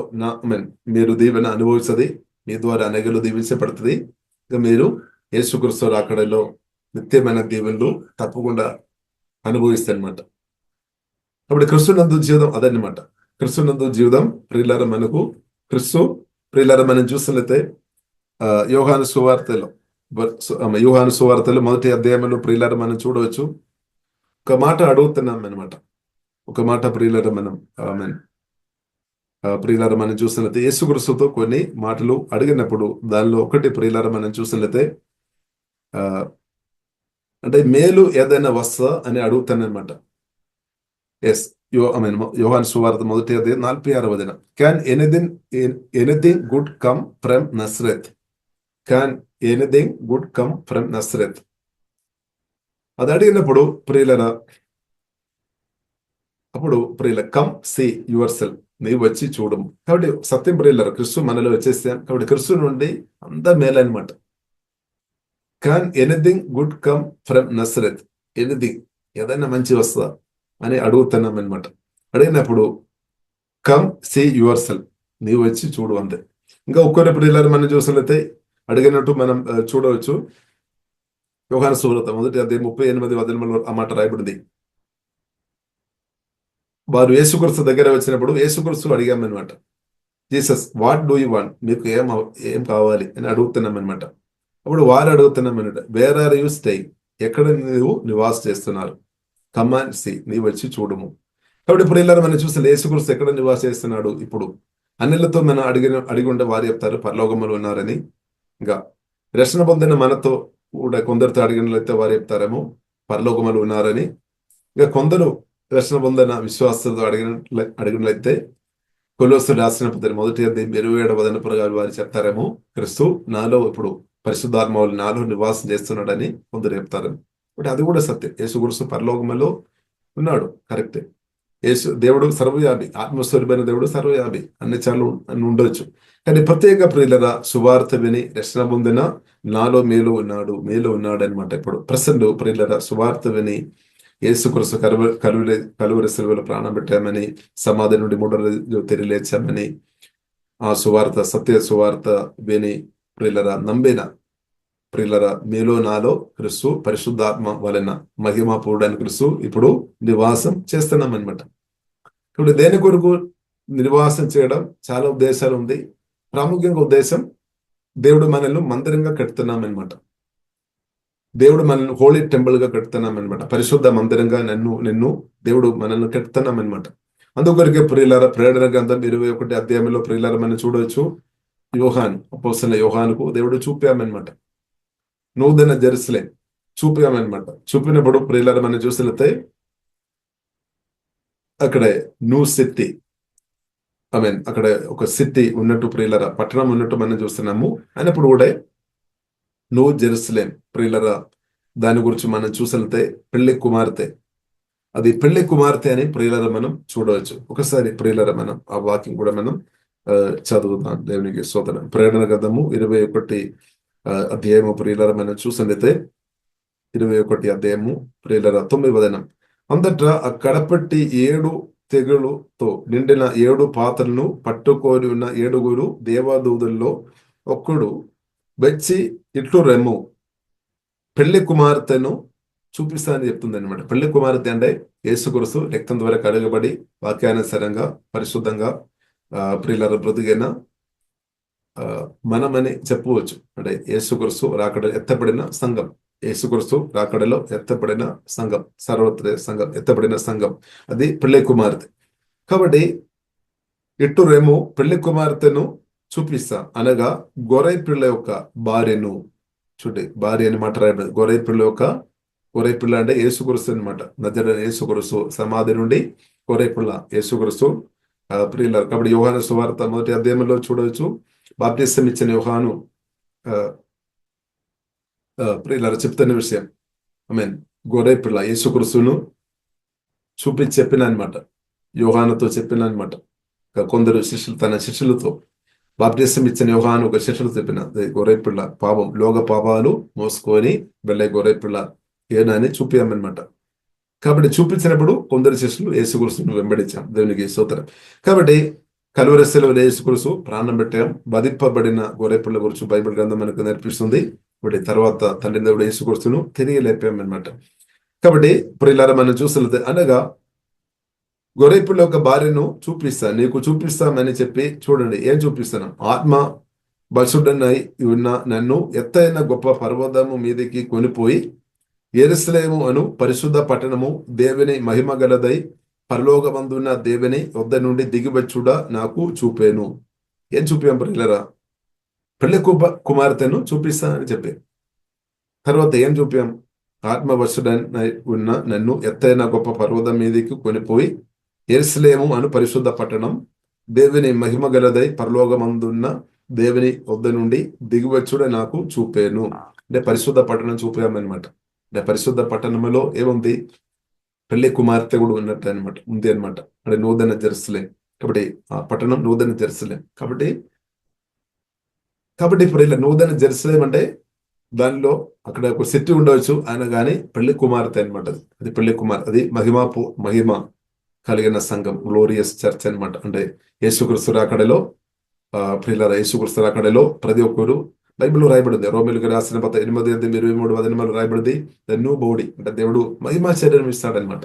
మీరు దీవెన అనుభవిస్తుంది, మీ ద్వారా అనేకలు దీవించబడుతుంది. ఇక మీరు యేసుక్రీస్తు రాకడలో నిత్యమైన దీవెనలు తప్పకుండా అనుభవిస్తారనమాట. కాబట్టి క్రిస్తునందు జీవితం అదన్నమాట. క్రిస్తునందు జీవితం ప్రియులారా మనకు ప్రియులారా మనం చూసినట్లయితే యోహాను సువార్తలో 1వ అధ్యాయంలో ప్రియులారా మనం చూడవచ్చు. ఒక మాట అడుగుతున్నాం అనమాట. ఒక మాట ప్రియులారా మనం చూసినట్లయితే యేసుక్రీస్తుతో కొన్ని మాటలు అడిగినప్పుడు దానిలో ఒకటి ప్రియులారా మనం చూసినట్లయితే అంటే మేలు ఏదైనా వస్తా అని అడుగుతానమాట. ఎస్, యోహాను సువార్త 1వ అధ్యాయం 46వ వచనం. Can anything good come from Nazareth? Can anything good come from Nazareth? అది అడిగినప్పుడు ప్రియులరా, అప్పుడు ప్రియుల కమ్ సీ యువర్ సెల్ఫ్, నీవు వచ్చి చూడము. కాబట్టి సత్యం ప్రియులరా, క్రిస్తు మనలో వచ్చేసాం. కాబట్టి క్రిస్తు నుండి అంతా మేలనమాట. Can anything good come from Nazareth? Anything ఏదైనా మంచి వస్తుందా అని అడుగుతున్నాం అనమాట. అడిగినప్పుడు కమ్ సీ యువర్ సెల్ఫ్, నీవు వచ్చి చూడు అంతే. ఇంకా ఒక్కొక్క ప్రియులారు మనం చూసినట్లయితే అడిగినట్టు మనం చూడవచ్చు. యోహాను సువార్త 1వ అధ్యాయం 38వ వచనంలో ఆ మాట రాయబడింది. వారు యేసుక్రీస్తు దగ్గర వచ్చినప్పుడు యేసుక్రీస్తు అడిగామన్నమాట, Jesus what do you want? మీకు ఏం కావాలి అని అడుగుతున్నాం అనమాట. అప్పుడు వారు అడుగుతున్నామన్నమాట, వేర్ ఆర్ యూ స్టేయింగ్? ఎక్కడ నీవు నివాసం చేస్తున్నారు? కమ్ అండ్ సీ, నీవు వచ్చి చూడము. కాబట్టి ఇప్పుడు ఇలా మనం చూస్తే యేసుక్రీస్తు ఎక్కడ నివాసం చేస్తున్నాడు? ఇప్పుడు అన్నిలతో మనం అడిగి ఉంటే వారు చెప్తారు పరలోకములో ఉన్నారని. ఇంకా రక్షణ పొందిన మనతో కూడా కొందరితో అడిగినట్లయితే వారు చెప్తారేమో పరలోకములో ఉన్నారని. ఇంకా కొందరు రక్షణ పొందిన విశ్వాసంతో అడిగినట్లయితే కొలొస్సీయులకు రాసిన పత్రిక 1వ అధ్యాయం 27వ వచనం వారు చెప్తారేమో క్రీస్తు నాలో ఇప్పుడు పరిశుద్ధాత్మ నాలో నివాసం చేస్తున్నాడని కొందరు చెప్తారు. బట్ అది కూడా సత్యం. యేసుక్రీస్తు పరలోకములో ఉన్నాడు, కరెక్టే. దేవుడు సర్వవ్యాపి, ఆత్మస్వరూపమైన దేవుడు సర్వవ్యాపి, అన్ని చాలు అని ఉండొచ్చు. కానీ ప్రత్యేక ప్రియులరా, సువార్త విని రక్షణ పొందిన నాలో మేలు ఉన్నాడు అనమాట. ఇప్పుడు ప్రసెంట్ ప్రియులరా, సువార్త విని యేసుక్రీస్తు కలువరి సిలువలో ప్రాణం పెట్టామని, సమాధి నుండి మూడో రోజు తిరిగి లేచామని, ఆ సువార్త సత్య సువార్త విని ప్రియులరా నమ్మిన ప్రియులరా మీలో నాలో క్రీస్తు పరిశుద్ధాత్మ వలన మహిమ పూర్ణైన క్రీస్తు ఇప్పుడు నివాసం చేస్తున్నాం అనమాట. ఇప్పుడు దేని కొరకు నివాసం చేయడం చాలా ఉద్దేశాలు ఉంది. ప్రాముఖ్యంగా ఉద్దేశం దేవుడు మనల్ని మందిరంగా కడుతున్నాం అనమాట. దేవుడు మనల్ని హోలీ టెంపుల్ గా కడుతున్నాం అనమాట. పరిశుద్ధ మందిరంగా నిన్ను దేవుడు మనల్ని కడుతున్నాం అనమాట. అందుకొరకే ప్రియులార ప్రేరణ గ్రంథం 21 అధ్యాయంలో ప్రియులార మనం చూడవచ్చు. అపోస్తలుడైన యోహానుకు దేవుడు చూపామన్నమాట. నూతన జెరూసలేం చూపామన్నమాట. చూపినప్పుడు ప్రియులార మనం చూసినట్లయితే అక్కడ న్యూ సిటీ, అక్కడ ఒక సిటీ ఉన్నట్టు ప్రియులర పట్టణం ఉన్నట్టు మనం చూస్తున్నాము. అయినప్పుడు కూడా న్యూ జెరూసలేం ప్రియులర దాని గురించి మనం చూసినట్లయితే పెళ్లి కుమార్తె, అది పెళ్లి కుమార్తె అని ప్రియులర మనం చూడవచ్చు. ఒకసారి ప్రియులర మనం ఆ వాక్యం కూడా మనం చదువుతాం. దేవునికి స్తోత్రం. ప్రేరణ గ్రంథము 21 అధ్యాయము ప్రియులర మనం చూసినట్లయితే 21 అధ్యాయము ప్రియులర 9వ వచనం. అంతటా ఆ కడపట్టి 7 తెగులుతో నిండిన 7 పాత్రలను పట్టుకొని ఉన్న 7 దేవదూతల్లో ఒక్కడు వచ్చి ఇట్లు రెమ్ము పెళ్లి కుమార్తెను చూపిస్తానని చెప్తుంది అనమాట. పెళ్లి కుమార్తె అంటే యేసుక్రీస్తు రక్తం ద్వారా కడగబడి వాక్యానుసారంగా పరిశుద్ధంగా ప్రియుల బ్రతికైన మనమని చెప్పవచ్చు. అంటే యేసుక్రీస్తు రాకడ ఎత్తబడిన సంఘం, యేసుక్రీస్తు రాకడలో ఎత్తబడిన సంఘం, సర్వత్ర సంఘం, ఎత్తబడిన సంఘం, అది పెళ్లి కుమార్తె. కాబట్టి ఇట్టు రేము పెళ్లి కుమార్తెను చూపిస్తా అనగా గొర్రె పిల్ల యొక్క భార్యను చూడండి. భార్య అని మాట రాయబడింది. గొర్రె పిల్ల అంటే యేసుక్రీస్తు అనమాట. నజరేయుడైన యేసుక్రీస్తు సమాధి నుండి గొర్రె పిల్ల యేసుక్రీస్తు ప్రియుల. కాబట్టి యోహాను సువార్త 1వ అధ్యాయంలో చూడవచ్చు. బాప్తిసం ఇచ్చిన యోహాను ప్రియుల చెప్తున్న విషయం, గొర్రె పిల్ల యేసుక్రీస్తును చూపించి చెప్పిన అనమాట. యోహానుతో చెప్పిన అనమాట. కొందరు శిష్యులు తన శిష్యులతో బాప్తిసం ఇచ్చిన యోహాను ఒక శిష్యులు చెప్పిన గొర్రె పిల్ల పాపం లోక పాపాలు మోసుకొని వెళ్ళే గొర్రె పిల్ల ఏనని చూపామన్నమాట. కాబట్టి చూపించినప్పుడు కొందరు శిష్యులు యేసుక్రీస్తును వెంబడించాం. దేవునికి స్తోత్రం. కాబట్టి కలువరి సిలువలో యేసుక్రీస్తు ప్రాణం పెట్టాం. వధింపబడిన గొర్రె పిల్ల గురించి బైబిల్ గ్రంథం మనకు నేర్పిస్తుంది. ఇప్పుడు తర్వాత తండ్రి దేవుడు యేసుక్రీస్తును తిరిగి లేపామన్నమాట. కాబట్టి ప్రియులారా మనం చూస్తున్నది అనగా గొర్రె పిల్ల యొక్క భార్యను నీకు చూపిస్తామని చెప్పి చూడండి. ఏం చూపిస్తాను? ఆత్మ బసుడనై ఉన్న నన్ను ఎత్తైన గొప్ప పర్వతము మీదకి కొనిపోయి యెరూషలేము అను పరిశుద్ధ పట్టణము దేవుని మహిమ గలదై పరలోకమందున్న దేవుని వద్ద నుండి దిగివచ్చుడా నాకు చూపాను. ఏం చూపాం ప్రియులారా? పెళ్లి కుమార్తెను చూపిస్తానని చెప్పి తర్వాత ఏం చూపాం? ఆత్మవశుడనై ఉన్న నన్ను ఎత్తైన గొప్ప పర్వతం మీదకి కొనిపోయి యెరూషలేము అను పరిశుద్ధ పట్టణం దేవుని మహిమ గలదై పరలోకమందున్న దేవుని వద్ద నుండి దిగివచ్చుడ నాకు చూపాను. అంటే పరిశుద్ధ పట్టణం చూపామన్నమాట. అంటే పరిశుద్ధ పట్టణంలో ఏముంది? పెళ్లి కుమార్తె కూడా ఉన్నట్టు అనమాట, ఉంది అనమాట. అంటే నూతన జెరూసలేం. కాబట్టి ఆ పట్టణం నూతన జెరూసలేం. కాబట్టి ఇప్పుడు ఇలా నూతన జెరూసలేం అంటే దానిలో అక్కడ ఒక సిటీ ఉండవచ్చు ఆయన కానీ పెళ్లి కుమార్తె అనమాట. అది పెళ్లి కుమార్తె, అది మహిమ కలిగిన సంఘం, గ్లోరియస్ చర్చ్ అనమాట. అంటే యేసుక్రీస్తు రాకడలో ప్రియులారా యేసుక్రీస్తు రాకడలో ప్రతి ఒక్కరు బైబిల్లో రాయబడింది. రోమిలకు రాసిన 8:23 రాయబడింది ద న్యూ బాడీ, అంటే దేవుడు మహిమ శరీరం ఇస్తాడనమాట.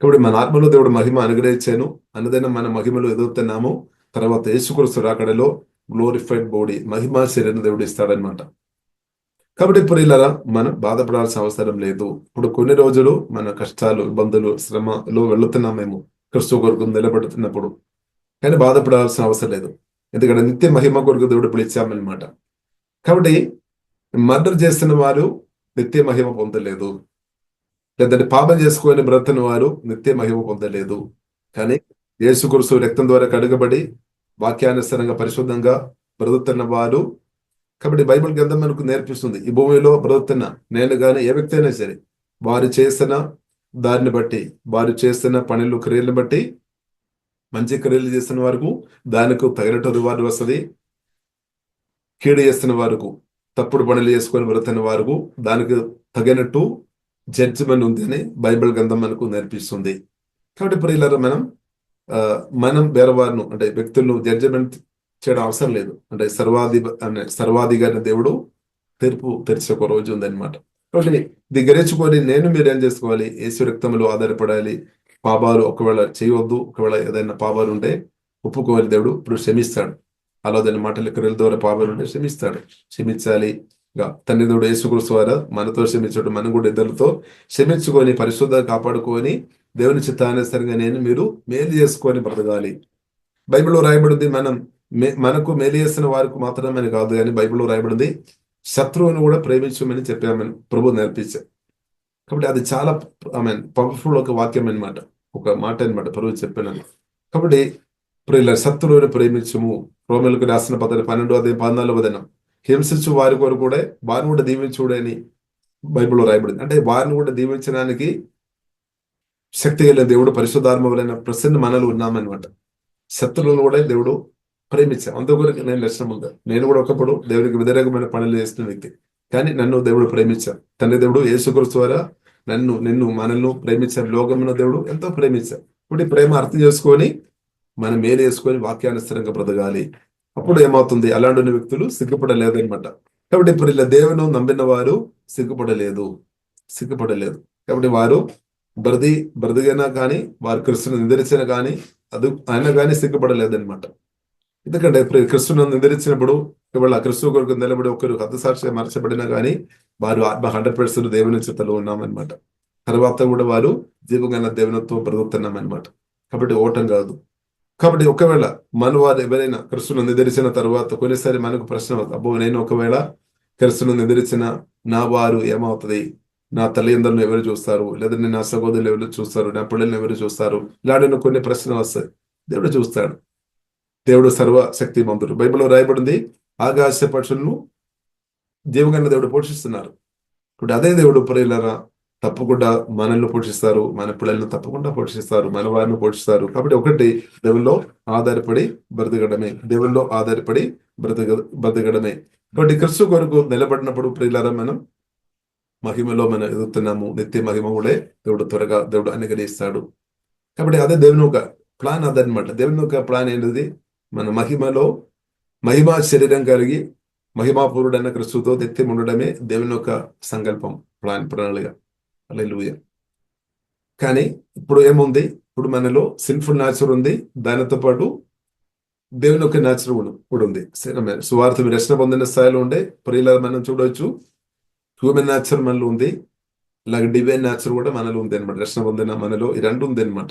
కాబట్టి మన ఆత్మలో దేవుడు మహిమ అనుగ్రహించాను అన్నదైనా మన మహిమలో ఎదుగుతున్నాము. తర్వాత యేసుక్రీస్తు రాకడలో గ్లోరిఫైడ్ బాడీ, మహిమ శరీరం దేవుడు ఇస్తాడనమాట. కాబట్టి ప్రియులారా మనం బాధపడాల్సిన అవసరం లేదు. ఇప్పుడు కొన్ని రోజులు మన కష్టాలు, ఇబ్బందులు, శ్రమలో వెళుతున్నామేమో క్రీస్తు కొరకు నిలబడుతున్నప్పుడు, కానీ బాధపడాల్సిన అవసరం లేదు. ఎందుకంటే నిత్య మహిమ కొరకు దేవుడు పిలిచామన్నమాట. కాబట్టి మర్డర్ చేస్తున్న వారు నిత్య మహిమ పొందలేదు, లేదంటే పాపం చేసుకొని బ్రతున్న వారు నిత్య మహిమ పొందలేదు. కానీ యేసుక్రీస్తు రక్తం ద్వారా కడగబడి వాక్యానుసారంగా పరిశుద్ధంగా బ్రతుకుతున్న వారు, కాబట్టి బైబిల్ గ్రంథం మనకు నేర్పిస్తుంది ఈ భూమిలో బ్రతుకుతున్న నేను కానీ ఏ వ్యక్తి అయినా సరే వారు చేసిన దారిని బట్టి, వారు చేస్తున్న పనులు క్రియలను బట్టి, మంచి క్రియలు చేస్తున్న వారికి దానికి తగినట్టు రివార్డు వస్తుంది. కీడు చేస్తున్న వారికి, తప్పుడు పనులు చేసుకొని బ్రతున్న వారికి దానికి తగినట్టు జడ్జిమెంట్ ఉంది అని బైబిల్ గ్రంథం మనకు నేర్పిస్తుంది. కాబట్టి ప్రియులారా, మనం వేరే వారిని అంటే వ్యక్తులను జడ్జిమెంట్ చేయడం అవసరం లేదు. అంటే సర్వాధికారి దేవుడు తీర్పు తెరిచే ఒక రోజు ఉందన్నమాట. కాబట్టి దిగ్గరించుకొని మీరేం చేసుకోవాలి? యేసు రక్తంలో ఆధారపడాలి. పాపాలు ఒకవేళ చేయవద్దు, ఒకవేళ ఏదైనా పాపాలు ఉంటే ఒప్పుకోవాలి. దేవుడు ఇప్పుడు క్షమిస్తాడు. అలాదని మాటల క్రియల ద్వారా పాపాలు ఉంటే క్షమిస్తాడు. క్షమించాలి. తండ్రి దేవుడు యేసుక్రీస్తు ద్వారా మనతో క్షమించడం, మనం కూడా ఇద్దరితో క్షమించుకొని పరిశుద్ధ కాపాడుకొని దేవుని చిత్తానుసారంగా మీరు మేలు చేసుకొని బ్రతకాలి. బైబిల్లో రాయబడింది మనకు మేలు చేసిన వారికి మాత్రమే కాదు, కానీ బైబిల్లో రాయబడింది శత్రువుని కూడా ప్రేమించమని చెప్పామని ప్రభు నేర్పించారు. కాబట్టి అది చాలా పవర్ఫుల్ ఒక వాక్యం అనమాట, ఒక మాట అనమాట ప్రభు చెప్పినాను. కాబట్టి శత్రువుని ప్రేమించము. రోమిలకు రాసిన 12:14 హింసించు వారి కొరకు కూడా వారిని కూడా దీవించుడని బైబిల్లో రాయబడింది. అంటే వారిని కూడా దీవించడానికి శక్తి కలిగిన దేవుడు, పరిశుద్ధాత్మవలైన ప్రసన్న మనలో ఉన్నామన్నమాట. శత్రువులను కూడా దేవుడు ప్రేమించాం. అందుకొరకు నేను లక్షణం ఉంది. నేను కూడా ఒకప్పుడు దేవునికి వ్యతిరేకమైన పనులు చేస్తున్న వ్యక్తి, కానీ నన్ను దేవుడు ప్రేమించాను. తండ్రి దేవుడు యేసుక్రీస్తు ద్వారా నిన్ను మనల్ని ప్రేమించారు. లోకమున దేవుడు ఎంతో ప్రేమించారు. ఇప్పుడు ప్రేమ అర్థం చేసుకొని మనం మేలు చేసుకొని వాక్యానుసరంగా బ్రతకాలి. అప్పుడు ఏమవుతుంది? అలాంటి వ్యక్తులు సిగ్గుపడలేదు అనమాట. కాబట్టి ఇప్పుడు ఇలా దేవుని నమ్మిన వారు సిగ్గుపడలేదు. కాబట్టి వారు బ్రతికైనా కానీ, వారు క్రిస్తును నిద్రించిన కానీ ఆయన కానీ సిగ్గుపడలేదనమాట. ఎందుకంటే క్రిస్తును నిద్రించినప్పుడు ఇవాళ క్రిస్తు కొరకు నిలబడి ఒకరు హతసాక్షిగా మార్చబడినా కానీ వారు ఆత్మ 100% దేవుని చిత్తలో ఉన్నామన్నమాట. తర్వాత కూడా వారు జీవగల దేవునితో బ్రతుకుతున్నామన్నమాట. కాబట్టి ఓటం కాదు. కాబట్టి ఒకవేళ వారు ఎవరైనా క్రిస్తును నిద్రించిన తర్వాత కొన్నిసారి మనకు ప్రశ్న, అబ్బో నేను ఒకవేళ క్రిస్తును నిద్రించిన నా వారు ఏమవుతుంది? నా తల్లిదండ్రులను ఎవరు చూస్తారు? లేదా నా సహోదరులు ఎవరు చూస్తారు? నా పిల్లలను ఎవరు చూస్తారు? ఇలాంటి కొన్ని ప్రశ్నలు వస్తాయి. దేవుడు చూస్తాడు. దేవుడు సర్వశక్తిమంతుడు. బైబిల్లో రాయబడింది ఆకాశ పక్షులను జీవగల దేవుడు పోషిస్తున్నారు. ఇప్పుడు అదే దేవుడు ప్రియులారా తప్పకుండా మనల్ని పోషిస్తారు, మన పిల్లలను తప్పకుండా పోషిస్తారు, మన వారిని పోషిస్తారు. కాబట్టి ఒకటి దేవుల్లో ఆధారపడి బ్రతకడమే. బ్రతకడమే. కాబట్టి క్రిస్తు కొరకు నిలబడినప్పుడు ప్రియులారా మనం మహిమలో మనం ఎదుగుతున్నాము. నిత్య మహిమ కూడా దేవుడు అనుగ్రహిస్తాడు. కాబట్టి అదే దేవుని ఒక ప్లాన్. అదనమాట దేవుని యొక్క ప్లాన్ ఏంటిది? మన మహిమా శరీరం కలిగి మహిమాపూరుడైన క్రిస్తుతో నిత్యం ఉండడమే దేవుని యొక్క సంకల్పం, ప్రణాళిక. హల్లెలూయా. కానీ ఇప్పుడు ఏముంది? ఇప్పుడు మనలో సిన్ఫుల్ నేచర్ ఉంది, దానితో పాటు దేవుని యొక్క నేచర్ కూడా ఉంది. సువార్త మీరు రక్షణ పొందిన స్థాయిలో ఉండే ప్రియుల మనం చూడవచ్చు. హ్యూమన్ నేచర్ మనలో ఉంది, అలాగే డివైన్ నేచర్ కూడా మనలో ఉంది అనమాట. రక్షణ పొందిన మనలో ఈ రెండు ఉంది అనమాట.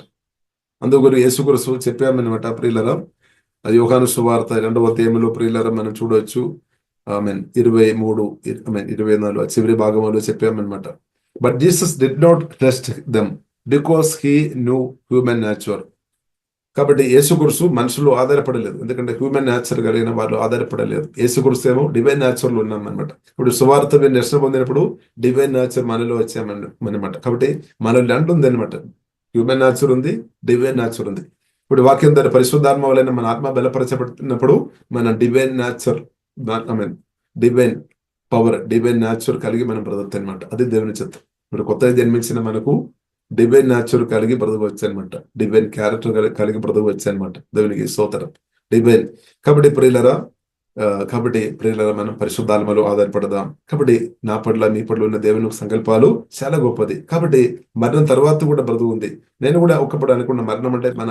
అందుకు యేసుక్రీస్తు చెప్పామన్నమాట ప్రియులరా. యోహాను సువార్త 2వ అధ్యాయంలో ప్రియులరా మనం చూడవచ్చు. 23-24 చివరి భాగంలో చెప్పామన్నమాట. But Jesus did not trust them because he knew human nature. కాబట్టి యేసుక్రీస్తు మనుషులు ఆధారపడలేదు, ఎందుకంటే హ్యూమన్ నేచర్ కలిగిన వాళ్ళు ఆధారపడలేదు. యేసుక్రీస్తు ఏమో డివైన్ నేచర్ లో ఉన్నామన్నమాట. ఇప్పుడు సువార్త మీరు రక్షణ పొందినప్పుడు డివైన్ నేచర్ మనలో వచ్చామన్నమాట. కాబట్టి మనలో రెండు ఉంది అనమాట. హ్యూమన్ నేచర్ ఉంది, డివైన్ నేచర్ ఉంది. ఇప్పుడు వాక్యం ద్వారా పరిశుద్ధాత్మ వలన మన ఆత్మ బలపరచబడుతున్నప్పుడు మన divine nature, divine power, divine nature కలిగి మనం బ్రతకచ్చు అనమాట. అది దేవుని చిత్తం. ఇప్పుడు కొత్తగా జన్మించిన మనకు డివైన్ నేచర్ కలిగి బ్రతకవచ్చు అనమాట. డివైన్ క్యారెక్టర్ కలిగి బ్రతకవచ్చు అనమాట. దేవునికి స్తోత్రం. డివైన్. కాబట్టి ప్రియులరా మనం పరిశుద్ధాత్మలో ఆధారపడదాం. కాబట్టి నా పట్ల మీ పట్ల ఉన్న దేవుని సంకల్పాలు చాలా గొప్పది. కాబట్టి మరణం తర్వాత కూడా బ్రతుకు ఉంది. నేను కూడా ఒకప్పుడు అనుకున్న మరణం అంటే మన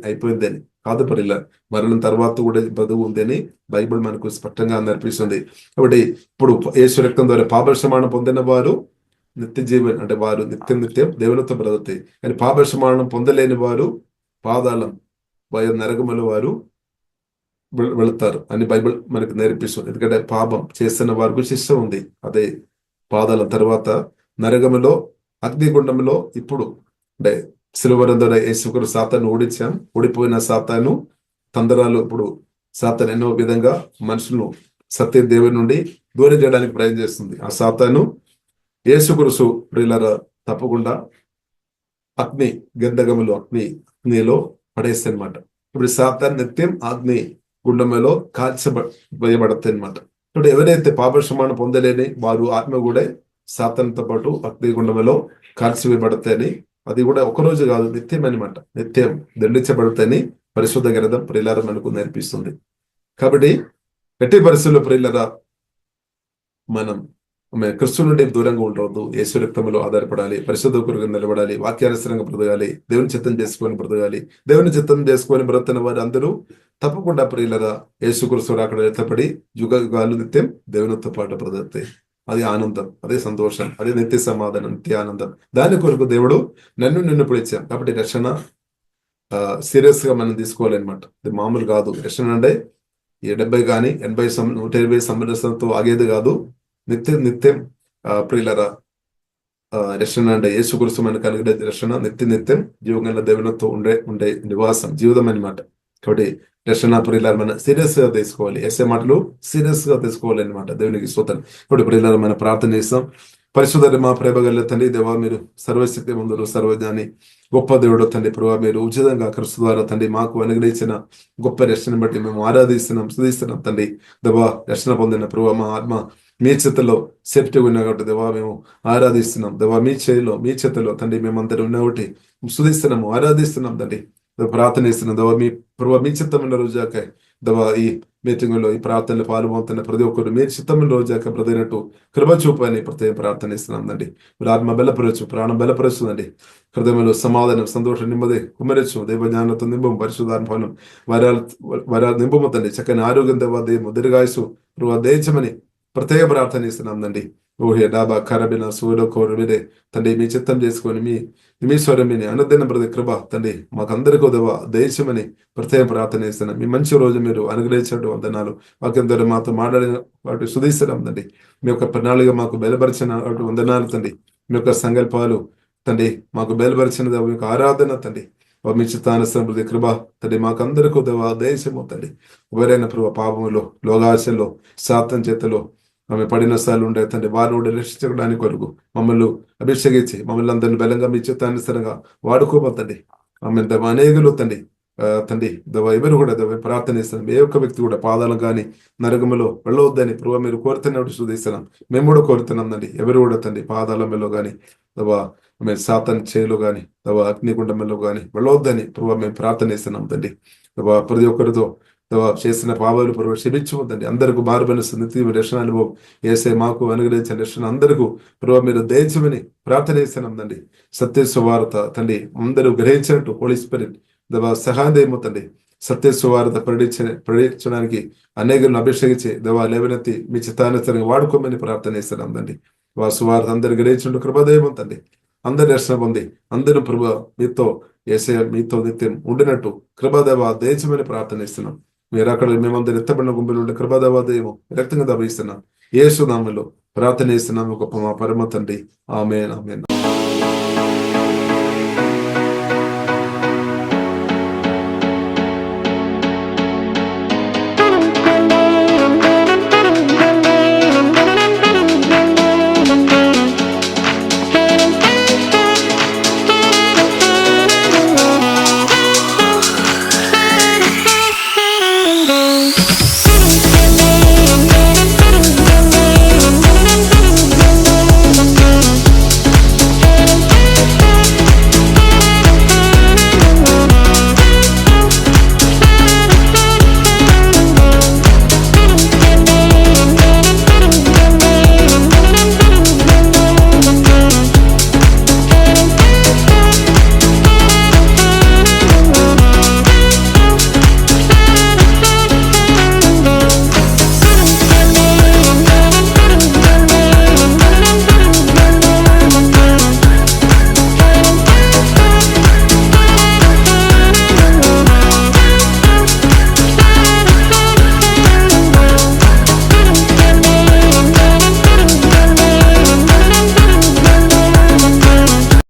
అయిపోయిందని కాదు ప్రియుల, మరణం తర్వాత కూడా బ్రతుకు ఉంది అని బైబిల్ మనకు స్పష్టంగా నేర్పిస్తుంది. కాబట్టి ఇప్పుడు యేసు రక్తం ద్వారా పాపక్షమాపణ పొందిన వారు నిత్య జీవన్, అంటే వారు నిత్యం దేవునితో బ్రతుకుతాయి. కానీ పాపక్షమాపణ పొందలేని వారు పాదాళం నరకములో వారు వెళుతారు అని బైబిల్ మనకు నేర్పిస్తుంది. ఎందుకంటే పాపం చేస్తున్న వారికి శిక్ష ఉంది. అదే పాదాల తర్వాత నరకములో, అగ్నిగుండంలో. ఇప్పుడు అంటే సిలువరం ద్వారా యేసుక్రీస్తు సాతాను ఓడిపోయిన సాతాను తందరాలు. ఇప్పుడు సాతాను ఎన్నో విధంగా మనుషులను సత్య దేవుని నుండి దూరం చేయడానికి ప్రయత్నం చేస్తుంది. ఆ సాతాను యేసుక్రీస్తు ప్రియులారా తప్పకుండా అగ్నిలో పడేస్తే అనమాట. ఇప్పుడు సాతాను నిత్యం అగ్ని గుండంలో కాల్చబడతాయి అనమాట. ఇప్పుడు ఎవరైతే పాపక్షమాపణ పొందలేని వారు ఆత్మ కూడా సాతానుతో పాటు అగ్నిగుండంలో కాల్చివేయబడతాయని, అది కూడా ఒకరోజు కాదు, నిత్యం అనమాట. నిత్యం దండించబడతాయని పరిశుద్ధ గ్రంథం ప్రియులారా మనకు నేర్పిస్తుంది. కాబట్టి ఎట్టి పరిస్థితుల్లో ప్రియులారా మనం క్రిస్తు నుండి దూరంగా ఉండవద్దు. యేసు రక్తంలో ఆధారపడాలి, పరిశుద్ధ కొరకు నిలబడాలి, వాక్యానుసరంగా బ్రతకాలి, దేవుని చిత్తం చేసుకొని బ్రతకాలి. దేవుని చిత్తం చేసుకొని బ్రతున్న వారు అందరూ తప్పకుండా ప్రియులరా యేసు క్రీస్తు అక్కడ ఎత్తపడి యుగాలు నిత్యం దేవునితో పాటు బ్రతుకుతాయి. అది ఆనందం, అదే సంతోషం, అదే నిత్య సమాధానం, నిత్య ఆనందం. దాని కొరకు దేవుడు నిన్ను పిలిచాం. కాబట్టి రక్షణ సీరియస్ గా మనం తీసుకోవాలన్నమాట. ఇది మామూలు కాదు. రక్షణ అంటే 70 కానీ 80 120 సంవత్సరంతో ఆగేది కాదు. నిత్యం నిత్యం ప్రియులరా రక్షణ అంటే యేసు క్రీస్తు మనకు కలిగే రక్షణ నిత్యం జీవంగా దేవునితో ఉండే నివాసం, జీవితం అనమాట. కాబట్టి రక్షణ ప్రియులారు మన సీరియస్ గా తీసుకోవాలి. ఎస్ఏ మాటలు సీరియస్ గా తీసుకోవాలి అనమాట. దేవునికి స్తోత్రం. ఇప్పుడు ప్రియులారు మనం ప్రార్థన చేస్తాం. పరిశుద్ధ మా ప్రేమ గల తండ్రి, దేవా మీరు సర్వశక్తి మందులు, సర్వజ్ఞాని, గొప్ప దేవుడు తండ్రి. ప్రభావ మీరు ఉచితంగా క్రీస్తు ద్వారా తండ్రి మాకు అనుగ్రహించిన గొప్ప రక్షణ బట్టి మేము ఆరాధిస్తున్నాం, స్తుతిస్తున్నాం తండ్రి. దేవా రక్షణ పొందిన ప్రభావ మా ఆత్మ మీ చేతిలో సేఫ్టీ ఉన్నా కాబట్టి దేవా మేము ఆరాధిస్తున్నాం. దేవా మీ చేతిలో తండ్రి మేమందరం ఉన్న ఒకటి స్తుతిస్తున్నాము, ఆరాధిస్తున్నాం తండ్రి. ప్రార్థన ఇస్తున్నాం దేవా మీ ప్రభావ మీ చిత్తమైన రోజాక దేవా ఈ మీటింగ్ లో ఈ ప్రార్థనలు పాల్గొంటున్న ప్రతి ఒక్కరు మీ చిత్తమైన రోజాక బ్రదైనట్టు కృప చూపని ప్రత్యేక ప్రార్థన ఇస్తున్నాం తండ్రి. మీరు ఆత్మ బలపరచు, ప్రాణం బలపరచుదండి. హృదయంలో సమాధానం, సంతోషం, నెమ్మది కుమరచ్చు. దైవ జ్ఞానంతో నింపము, పరిశుద్ధాత్మను వరాలు నింపము తండ్రి. చక్కని ఆరోగ్యం దేవా, దేవు దీర్ఘాయుసు ప్రభావ దయచమని ప్రత్యేక ప్రార్థన ఇస్తున్నాం తండ్రి. ఓహే డాబా ఖరబిన సూర్య కోరబిడే తండ్రి మీ చిత్తం చేసుకొని మీ స్వరమిని అనుదిన ప్రతి కృప తండ్రి మాకందరికీ దేవా దయచమని ప్రత్యేక ప్రార్థన ఇస్తున్నాం. మీ మంచి రోజు మీరు అనుగ్రహించడం వందనాలు. మాకందరూ మాతో మాట్లాడిన వాటి సుధిస్తున్నాం తండ్రి. మీ యొక్క ప్రణాళిక మాకు బయలుపరిచిన వాటి వందనాలు తండ్రి. మీ యొక్క సంకల్పాలు తండ్రి మాకు బయలుపరిచిన దేవ మీ యొక్క ఆరాధన తండ్రి. మీ చిత్తానుసరం ప్రతి కృప తండ్రి మాకందరికీ దేవా దయచము తండ్రి. ఎవరైనా ప్రభు పాపములో, లోగాశలో, సాతం చేతలో ఆమె పడిన స్థాయిలు ఉండే తండ్రి, వారిని కూడా రక్షించడానికి కొరకు మమ్మల్ని అభిషేకించి మమ్మల్ని అందరినీ బలంగా మీ చిత్తానుసరంగా వాడుకోబోతండి. ఆమె దవ అనేకులు తండ్రి తండ్రి దవ ఎవరు కూడా దవ ప్రార్థన ఇస్తున్నాం. ఏ ఒక్క వ్యక్తి కూడా పాదాలు కానీ నరకములో వెళ్ళవద్దని ప్రభావ మీరు కోరుతున్నప్పుడు చూదిస్తున్నాం. మేము కూడా కోరుతున్నాం తండ్రి. ఎవరు కూడా తండ్రి పాదాల మెల్లో కానీ దవ ఆమె సాతాన్ చేలో కానీ దవ అగ్నిగుండంలో కానీ వెళ్ళవద్దని ప్రభావ మేము ప్రార్థన ఇస్తున్నాం తండ్రి. దవ ప్రతి ఒక్కరితో చేసిన పాపాలు ప్రభు క్షమించవద్దండి. అందరికీ మారుబడిన నిత్య రక్షణ అనుభవం ఏసే మాకు అనుగ్రహించిన రక్షణ అందరికీ ప్రభు మీరు దయచమని ప్రార్థన చేస్తున్నాం తండ్రి. సత్య సువార్త తండ్రి అందరూ గ్రహించినట్టు హోలీ స్పిరిట్ సహాయం తండ్రి. సత్య సువార్త ప్రకటించడానికి అనేకులను అభిషేకించి దేవా లేవనెత్తి మీ చిత్తానుసరంగా వాడుకోమని ప్రార్థన చేస్తున్నాం తండ్రి. సువార్త అందరు గ్రహించినట్టు కృపదైవం తండ్రి. అందరి రక్షణ పొంది అందరూ ప్రభు మీతో ఏసే మీతో నిత్యం ఉండినట్టు కృపదేవ దయచమని ప్రార్థన ఇస్తున్నాం. మీరు అక్కడ మేమందరూ ఎత్తబడిన గుంపులు ఉండే కృపదేవాదేమో రక్తంగా దభిస్తున్నాం. యేసు నామములో ప్రార్థన చేస్తున్నాము గొప్ప మా పరమ తండ్రి. ఆమేన్, ఆమేన్.